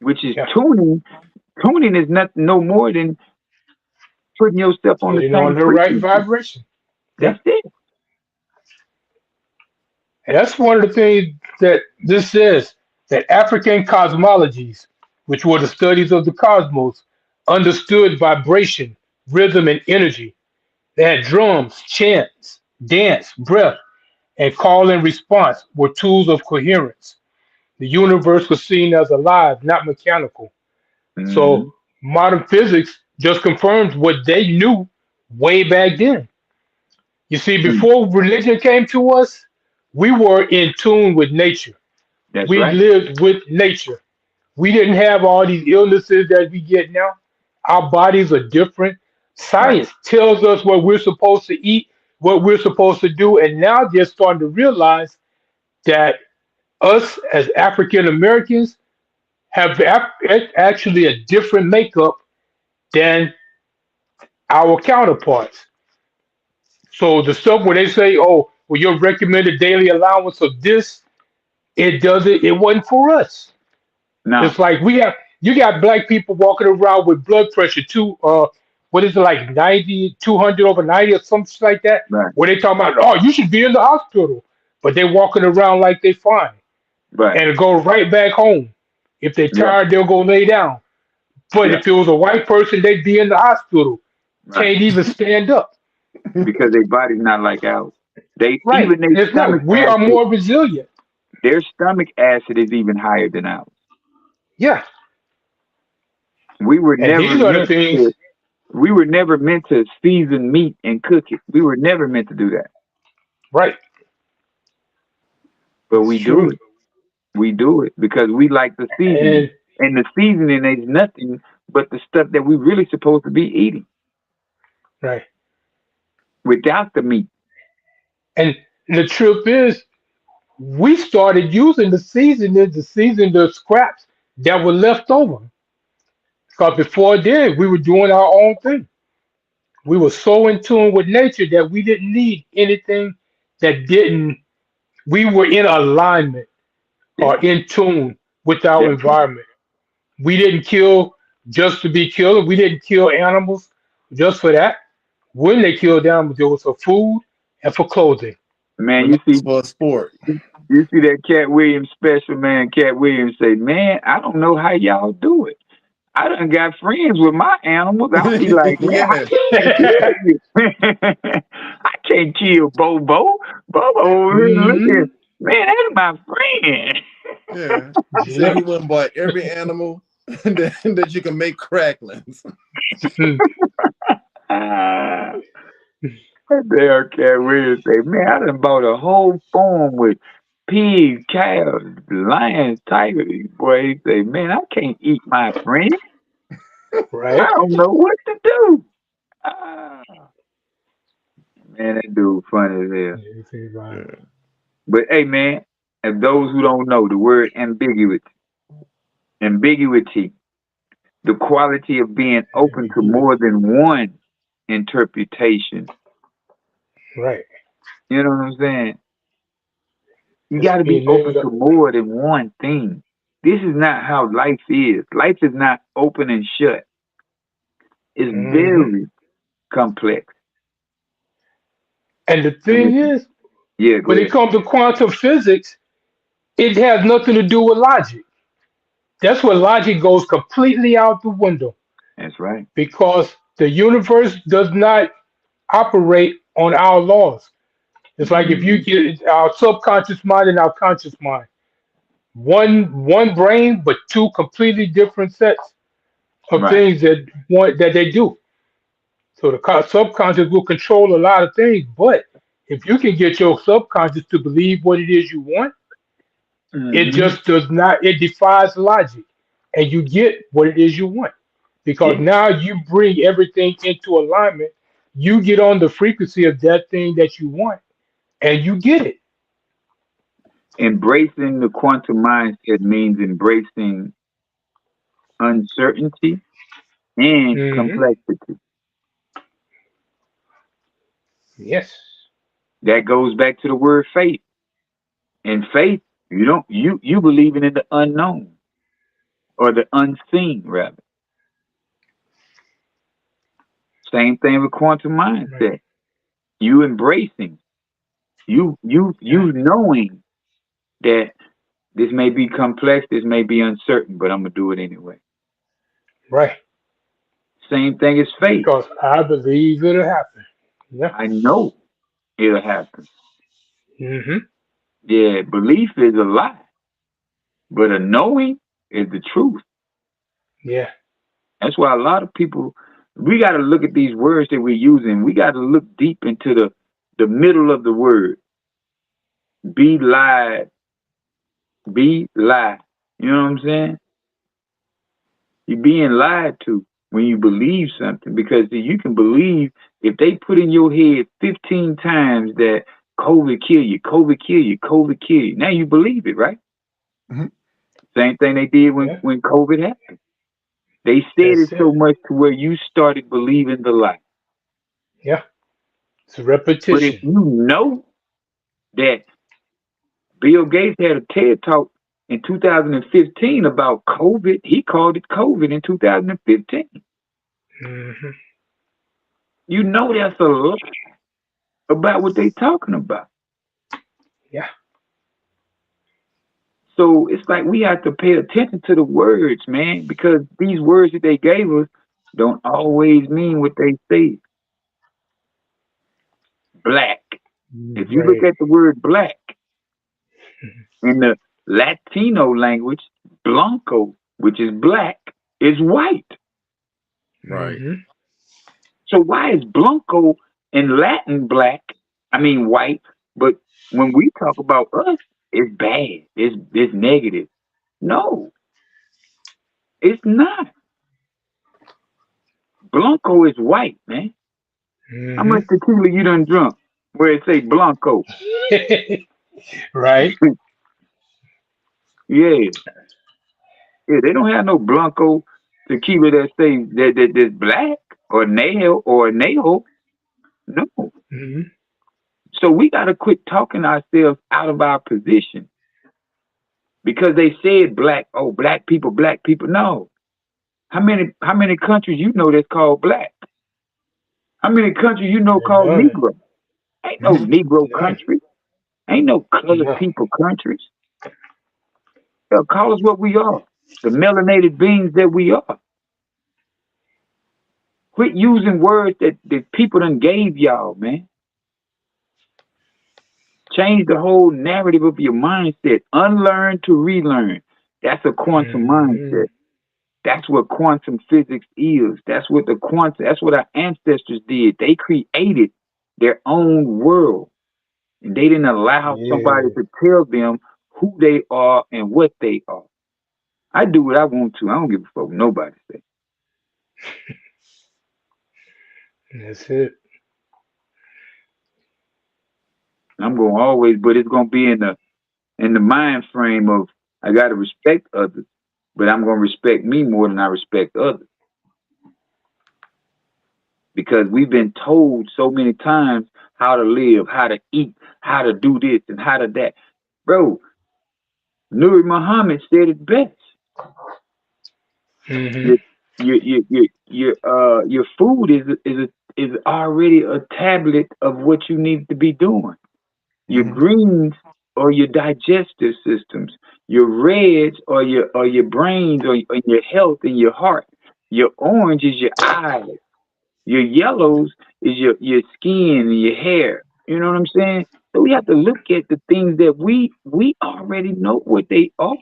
which is Yeah. tuning. Tuning is nothing no more than putting yourself on the Getting on same the right frequency. vibration. Yeah. That's it. And that's one of the things that this is that African cosmologies, which were the studies of the cosmos, understood vibration, rhythm, and energy. They had drums, chants, dance, breath, and call and response were tools of coherence. The universe was seen as alive, not mechanical. So Mm-hmm. modern physics just confirms what they knew way back then. You see, before religion came to us, we were in tune with nature. That's We right. lived with nature. We didn't have all these illnesses that we get now. Our bodies are different. Right. Science tells us what we're supposed to eat, what we're supposed to do, and now they're starting to realize that us as African Americans have actually a different makeup than our counterparts. So the stuff where they say, "Oh, well, your recommended daily allowance of this," it doesn't. It wasn't for us. Now, It's like we have you got black people walking around with blood pressure too. What is it like 90, 200 over 90 or something like that? right, Where they talking about, oh, you should be in the hospital, but they walking around like they fine right. and go right back home. If they're Yeah, tired, they'll go lay down. But yeah, if it was a white person, they'd be in the hospital, right. can't even stand up. Because their body's not like ours. They Right? even their It's stomach like we are acid. more resilient. Their stomach acid is even higher than ours. Yeah, We were and never these are the meant to. things. We were never meant to season meat and cook it. We were never meant to do that. Right? But It's we do true. it. We do it because we like the seasoning. And And the seasoning is nothing but the stuff that we really supposed to be eating right. without the meat. And the truth is, we started using the seasoning to season the scraps that were left over. Because before then, we were doing our own thing. We were so in tune with nature that we didn't need anything that didn't. We were in alignment Yeah, or in tune with our that's it. environment. We didn't kill just to be killed. We didn't kill animals just for that. When they killed animals, it was for food and for clothing. Man, But you now it's see, for a sport. you see that Cat Williams special, man. Cat Williams say, "Man, I don't know how y'all do it. I done got friends with my animals. I'll be like, man, how Yeah, you do it? I can't kill Bobo. Bobo over here Hmm. looking, man, that's my friend." yeah. He said Yeah. he went and bought every animal that you can make cracklings. Ah, there, Cat Williams say, man, I done bought a whole farm with pigs, cows, lions, tigers. Boy, he say, man, I can't eat my friend. I Right. don't know what to do. Ah, man, that dude funny as hell. Yeah, you think about it. Yeah. But hey, man, and those who don't know the word ambiguity, the quality of being open to more Ambiguity. than one interpretation. Right. You know what I'm saying? You It's got to be being able open to. to more than one thing. This is not how life is. Life is not open and shut. It's Hmm. very complex. And the And thing is, yeah, go when it ahead. comes to quantum physics, it has nothing to do with logic. That's where logic goes completely out the window That's right. because the universe does not operate on our laws. It's like if you Hmm. get our subconscious mind and our conscious mind, one brain, but two completely different sets of Right. things that they do. So the subconscious will control a lot of things, but if you can get your subconscious to believe what it is you want, it Hmm. just does not. It defies logic, and you get what it is you want because Yeah. now you bring everything into alignment. You get on the frequency of that thing that you want, and you get it. Embracing the quantum mindset means embracing uncertainty and Hmm. complexity. Yes. That goes back to the word faith. And faith, you don't you believing in the unknown or the unseen rather. Same thing with quantum Right. mindset. You embracing, Yeah. you knowing that this may be complex, this may be uncertain, but I'm gonna do it anyway. Right. Same thing as faith. Because I believe it'll happen. Yeah. I know it'll happen. Hmm. Yeah, belief is a lie, but a knowing is the truth. Yeah. That's why a lot of people we got to look at these words that we're using. We got to look deep into the middle of the word. Be lied, be lie. You know what I'm saying? You're being lied to when you believe something because you can believe if they put in your head 15 times that COVID kill you, COVID kill you, COVID kill you. Now you believe it, right? Mhm. Same thing they did Yeah. when COVID happened. They said it That's it. so much to where you started believing the lie. Yeah. It's But if repetition. you know that Bill Gates had a TED talk in 2015 about COVID, he called it COVID in 2015. Hmm. You know that's a lie about what they talking about. Yeah. So it's like we have to pay attention to the words, man, because these words that they gave us don't always mean what they say. Black. If you look Right. at the word black in the Latino language, blanco, which is black, is white. Right. Hmm. So why is blanco in Latin black? I mean white, but when we talk about us, it's bad. It's negative. No, it's not. Blanco is white, man. How Hmm. much tequila you done drunk? Where it say Blanco? Right. Yeah, yeah. They don't have no Blanco tequila that say that's black or nail or nail. No. Mm-hmm. So we got to quit talking ourselves out of our position because they said black. Oh, black people, black people. No. How many countries you know that's called black? How many countries you know called None. Negro? Ain't no Negro None. country. Ain't no colored No. people countries. They'll call us what we are. The melanated beings that we are. Quit using words that people done gave y'all, man. Change the whole narrative of your mindset. Unlearn to relearn. That's a quantum Mm-hmm. mindset. That's what quantum physics is. That's what our ancestors did. They created their own world. And they didn't allow somebody Yeah. to tell them who they are and what they are. I do what I want to. I don't give a fuck what nobody say. That's it. I'm gonna always, but it's gonna be in the mind frame of I gotta respect others, but I'm gonna respect me more than I respect others. Because we've been told so many times how to live, how to eat, how to do this and how to that. Bro, Nuri Muhammad said it best. Mm-hmm. Your your food is already a tablet of what you need to be doing. Your Mm-hmm. greens are your digestive systems. Your reds are your brains or your health and your heart. Your orange is your eyes. Your yellows is your skin and your hair. You know what I'm saying? So we have to look at the things that we already know what they are.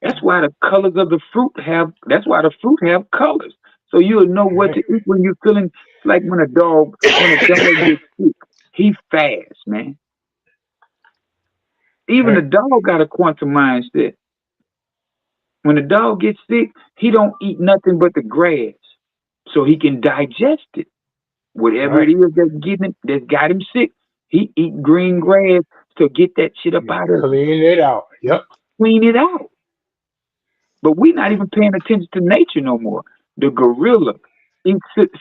That's why the colors of the fruit have. That's why the fruit have colors. So you'll know what Right. to eat when you're feeling. It's like when a dog gets sick, he fast, man. Even the Right. dog got a quantum mindset. When the dog gets sick, he don't eat nothing but the grass, so he can digest it. Whatever it Right. is that's got him sick, he eat green grass to get that shit up Yeah. out of him, Clean it out. Yep. clean it out. But we not even paying attention to nature no more. The gorilla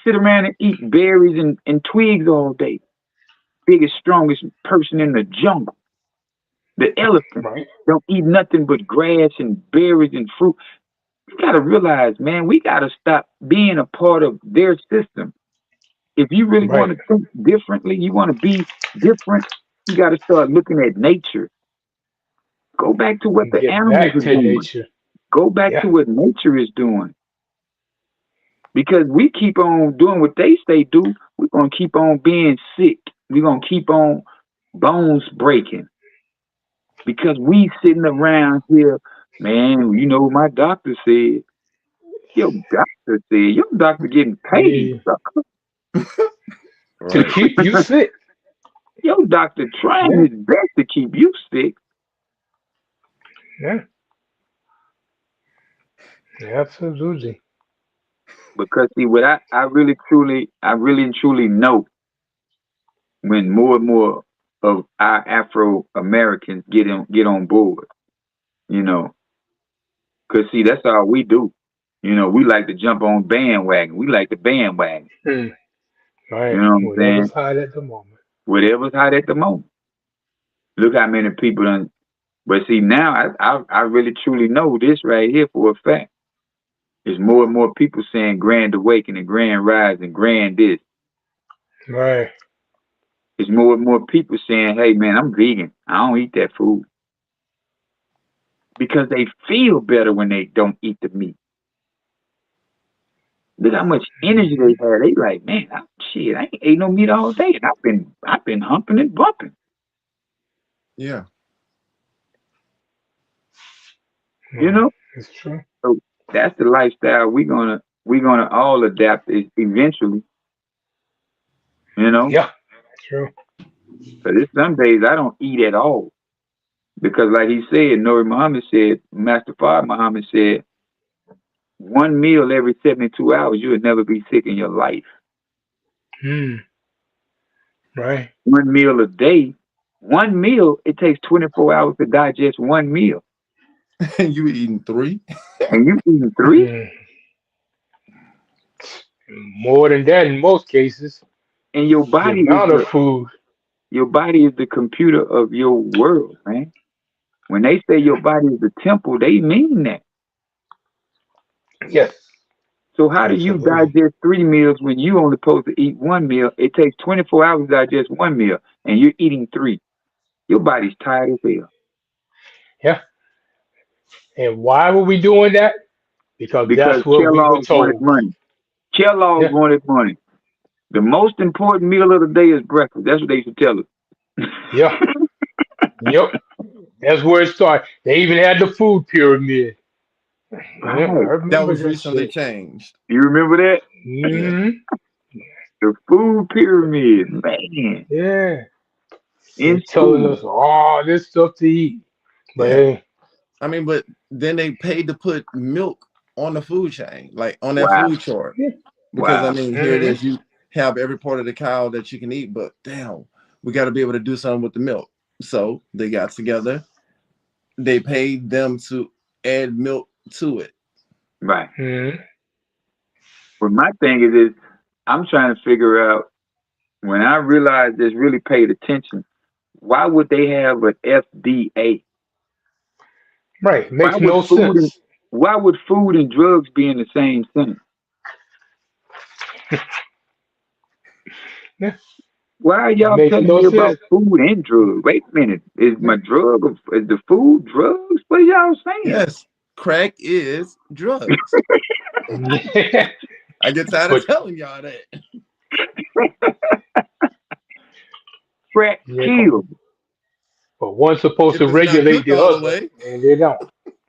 sit around and eat berries and twigs all day. Biggest, strongest person in the jungle. The elephant Right. don't eat nothing but grass and berries and fruit. You gotta realize, man, we gotta stop being a part of their system. If you really want Right. to think differently, you want to be different, you gotta start looking at nature. Go back to what the Get animals back are to doing. nature. Go back Yeah. to what nature is doing. Because we keep on doing what they say do, we're gonna keep on being sick. We're gonna keep on bones breaking. Because we sitting around here, man, you know what my doctor said. Your doctor getting paid, Yeah. sucker. To Right. keep you sick. Your doctor trying Yeah. his best to keep you sick. Yeah. Absolutely. Because see what I really and truly know when more and more of our Afro Americans get on board, you know. Cause see, that's all we do. We like to jump on bandwagon. We like the bandwagon. Hmm. You Right. know what I'm Whatever's saying? hot at the moment. Whatever's hot at the moment. Look how many people done. But see, now I really truly know this right here for a fact. There's more and more people saying grand awakening, grand rise, and grand this. Right. There's more and more people saying, hey man, I'm vegan. I don't eat that food. Because they feel better when they don't eat the meat. Look how much energy they have. They like, man, shit, I ain't ate no meat all day, and I've been humping and bumping. Yeah. You Right. know, It's true. so that's the lifestyle we gonna all adapt eventually. You know, Yeah. True. because there's some days I don't eat at all because, like he said, Nuri Muhammad said, Master Fard Muhammad said, one meal every 72 hours, you would never be sick in your life. Hmm. Right. One meal a day, one meal, it takes 24 hours to digest one meal. You eating three? And you eating three? Hmm. More than that in most cases. And your The body is amount of food. the computer of your world, man. When they say your body is a temple, they mean that. Yes, So how do you absolutely. digest 3 meals when you only supposed to eat 1 meal? It takes 24 hours to digest 1 meal, and you're eating three. Your body's tired as hell Yeah. And why were we doing that? Because because that's what we were Kellogg's wanted told. money. Kellogg's Yeah. wanted money. The most important meal of the day is breakfast. That's what they used to tell us. Yeah. Yep. That's where it started. They even had the food pyramid. Yeah, I Right. That remember was that recently shit. changed. You remember that? Yeah. Hmm. The food pyramid, man. Yeah. In They telling school. us all this stuff to eat. But Yeah. hey, I mean, but then they paid to put milk on the food chain, like on that Wow. food chart. yeah. Because I Wow. mean, here it Hmm. is, you have every part of the cow that you can eat, but damn, we got to be able to do something with the milk. So they got together, they paid them to add milk to it. Right. Hmm. But my thing is I'm trying to figure out when I realized this really paid attention, why would they have an FDA? Right. Why Makes would no food and sense. why would food and drugs be in the same sentence? Yeah. Why are It y'all makes telling no me about sense. food and drugs? Wait a minute. Is Yeah. my drug is the food drugs? What are y'all saying? Yes, crack is drugs. I get tired of but telling y'all that. Crack yeah, kills. but one's supposed to If it's not regulate cooked the all the other, way, and they don't.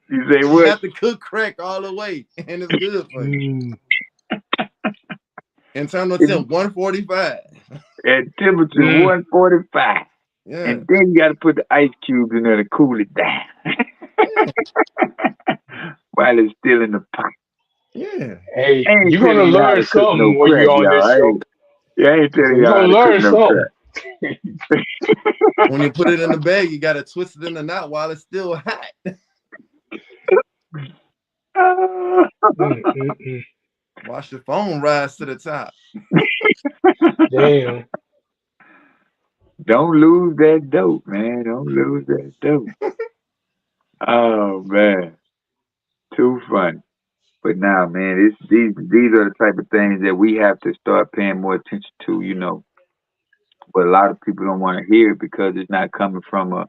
You say you what? have to cook crack all the way, and it's good for you. Mm. Internal It's temp 145. at temperature Mm. 145. Yeah, And then you got to put the ice cubes in there to cool it down yeah, while it's still in the pot. yeah. I Hey, ain't you're gonna telling you how learn to cook no something when crack, you're on y'all. this show. I ain't So telling you're y'all gonna how to cook learn no something. When you put it in the bag, you gotta twist it in the knot while it's still hot. crack. Mm, mm, mm. Watch your phone rise to the top. Damn. Don't lose that dope, man. Don't lose that dope. Oh man, too funny. But now, man, these are the type of things that we have to start paying more attention to. But a lot of people don't want to hear it because it's not coming from a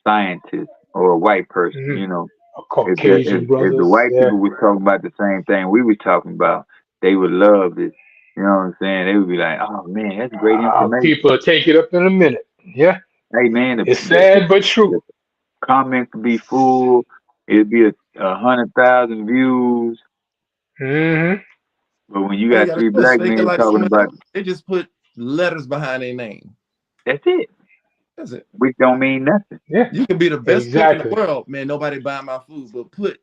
scientist or a white person. Mm. A If the Caucasian if the brothers. white Yeah. people was talking about the same thing we was talking about, they would love it. You know what I'm saying? They would be like, "Oh man, that's great information." People will take it up in a minute. Yeah. Hey man, It's sad but true. the comment could be full. It'd be a 100,000 views, Hmm. but when you All you got gotta three do is black fake it men like talking someone about else. They just put letters behind their name. that's it, That's it. which don't mean nothing. Yeah. You can be the best cook in the Exactly. world, man. Nobody buy my food, but put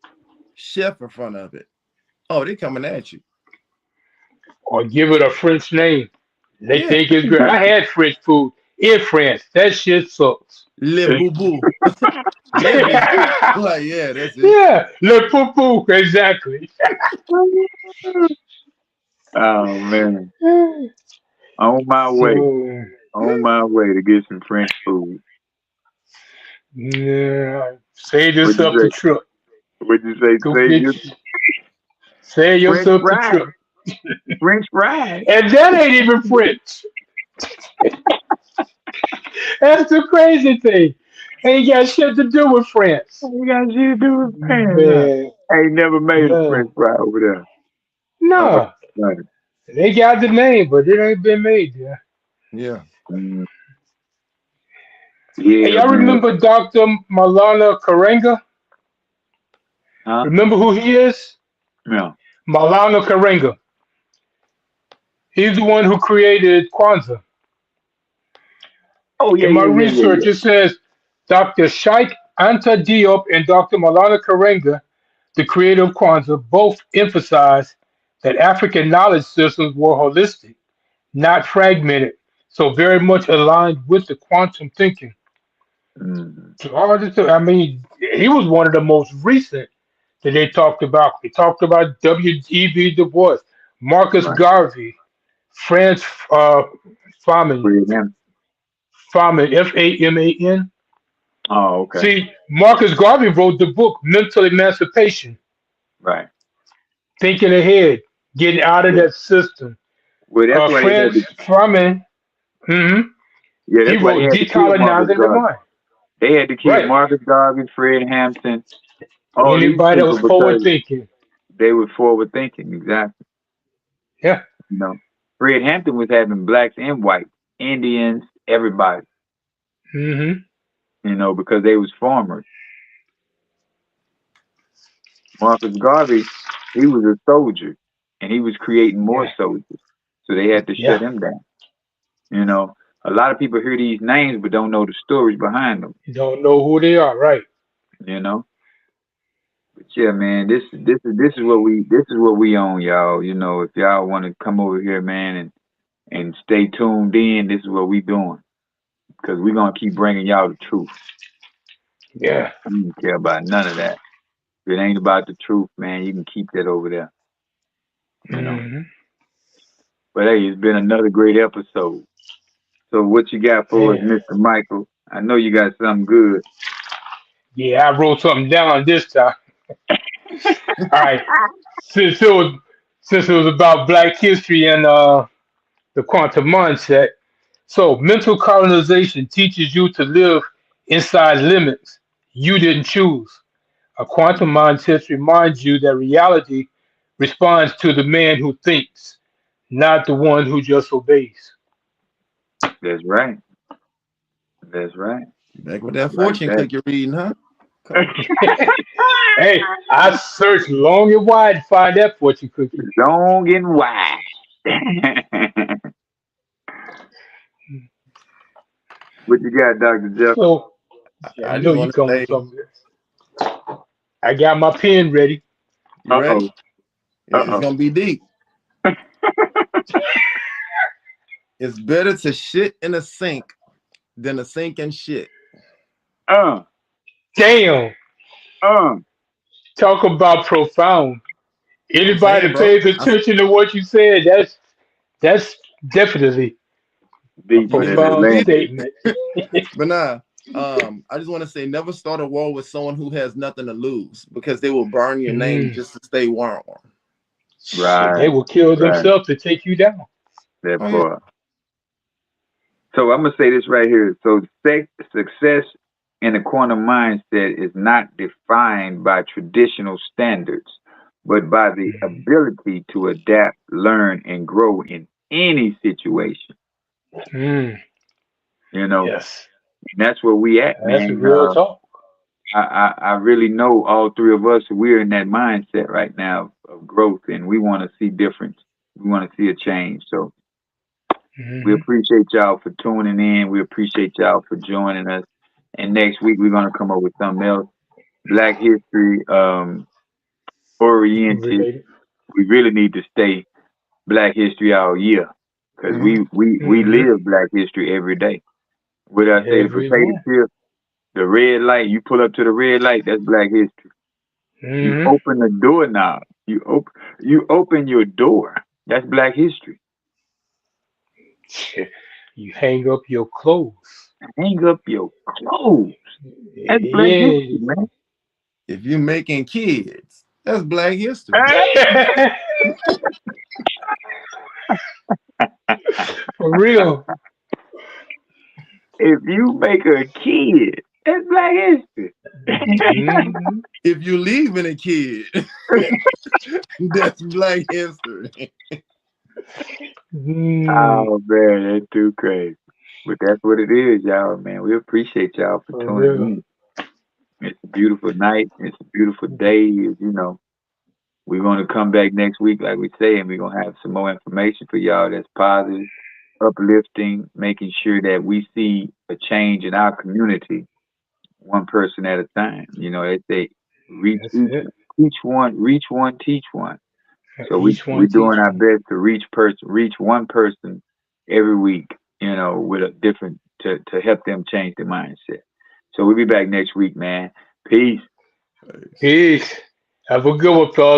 chef in front of it. Oh, they coming at you. Or give it a French name. They Yeah, think it's great. I had French food in France. That shit sucks. le boo boo, le boo boo. Like, yeah, that's it. Yeah, le poo poo, exactly. Oh man, on my way, So, on my way to get some French food. yeah, save What'd you yourself the say? trip. What'd you say? Go Save get, your save French yourself the fries. trip. French fries. And that ain't even French. That's the crazy thing. Ain't got shit to do with France. What you got shit to do with French fries? Man, I ain't never made a no, French fry over there. Oh, no. man. They got the name, but it ain't been made there. Yeah. Mm, Hey, yeah, y'all man. remember Dr. Malana Karenga? Huh? Remember who he is? No. Malana Karenga. He's the one who created Kwanzaa. Oh, yeah, In my yeah, yeah, yeah, research, yeah. it says Dr. Sheikh Anta Diop and Dr. Malana Karenga, the creator of Kwanzaa, both emphasized that African knowledge systems were holistic, not fragmented, so very much aligned with the quantum thinking. Mm. So all this, I mean, he was one of the most recent. that they talked about. They talked about W.E.B. Du Bois, Marcus Right. Garvey, Franz Fanon, Fred Hampton. Fanon, Faman. Oh, okay. See, Marcus Garvey wrote the book Mental Emancipation, Right. Thinking Ahead, Getting Out of Yeah. That System. Well, that's why they had Franz to. Fanon, mhm, Yeah, he that's why they wrote had to kill Marcus Decolonizing the Garvey. Mind. They had to kill Right. Marcus Garvey, Fred Hampton, all these Anybody that people was forward because thinking. they were forward thinking. Exactly. Yeah. You know, Fred Hampton was having blacks and whites, Indians, everybody. Hmm. You know, because they was farmers. Marcus Garvey, he was a soldier, and he was creating more Yeah. soldiers, so they had to Yeah. shut him down. You know, a lot of people hear these names but don't know the stories behind them. You don't know who they are, right? You know, but yeah, man, this is what we own, y'all. You know, if y'all want to come over here, man, and stay tuned in, this is what we doing because we gonna keep bringing y'all the truth. Yeah. We don't care about none of that. If it ain't about the truth, man, you can keep that over there. You know. Hmm. But hey, it's been another great episode. So what you got for us, Yeah. Mr. Michael? I know you got something good. Yeah, I wrote something down this time. All right. Since it was since it was about Black history and the quantum mindset, so mental colonization teaches you to live inside limits you didn't choose. A quantum mindset reminds you that reality responds to the man who thinks, not the one who just obeys. That's right. That's right. Back with I that like fortune that. cookie reading, huh? Come on. Hey, I searched long and wide to find that fortune cookie. Long and wide. What you got, Dr. Jeff? So yeah, I I know just you want to come with say, something. I got my pen ready. you ready? Uh-oh. It's Uh-oh. gonna be deep. It's better to shit in a sink than to sink in shit. Uh, Damn, uh. talk about profound. I'm Anybody saying, that bro. pays attention to what you said, that's definitely a Deeper You than get profound you get Atlantis. statement. but nah. I just want to say never start a war with someone who has nothing to lose because they will burn your name Mm, just to stay warm. shit, they Right. will kill Right. themselves to take you down. That Oh yeah. part. So I'm gonna say this right here. So success in the quantum mindset is not defined by traditional standards, but by the ability to adapt, learn, and grow in any situation. Mm, You know, yes, and that's where we at, that's man. real talk. I really know all three of us. We're in that mindset right now of growth, and we want to see difference. We want to see a change. So we Hmm. appreciate y'all for tuning in. We appreciate y'all for joining us. And next week we're gonna come up with something else. Black history oriented. Related. We really need to stay Black history all year because Hmm. we Hmm. live Black history every day. What I say, the potato Everyone. chip, the red light. You pull up to the red light. That's Black history. You Hmm. open the doorknob. You open your door. That's Black history. You hang up your clothes. Hang up your clothes. That's Black history, Yeah. man. If you're making kids, that's Black history. For real. If you make a kid, that's Black history. Hmm. If you leaving a kid, that's Black history. Mm, Oh man, that's too crazy. But that's what it is, y'all, man. We appreciate y'all for for tuning real. in. It's a beautiful night. It's a beautiful day. We're gonna come back next week, like we say, and we're gonna have some more information for y'all that's positive, uplifting, making sure that we see a change in our community, one person at a time. They say reach That's each, it. teach one, reach one, teach one. So we Each we're one doing teach our one. best to reach one person every week, with a different to help them change their mindset. So we'll be back next week, man. Peace. Peace. Have a good one, fellas.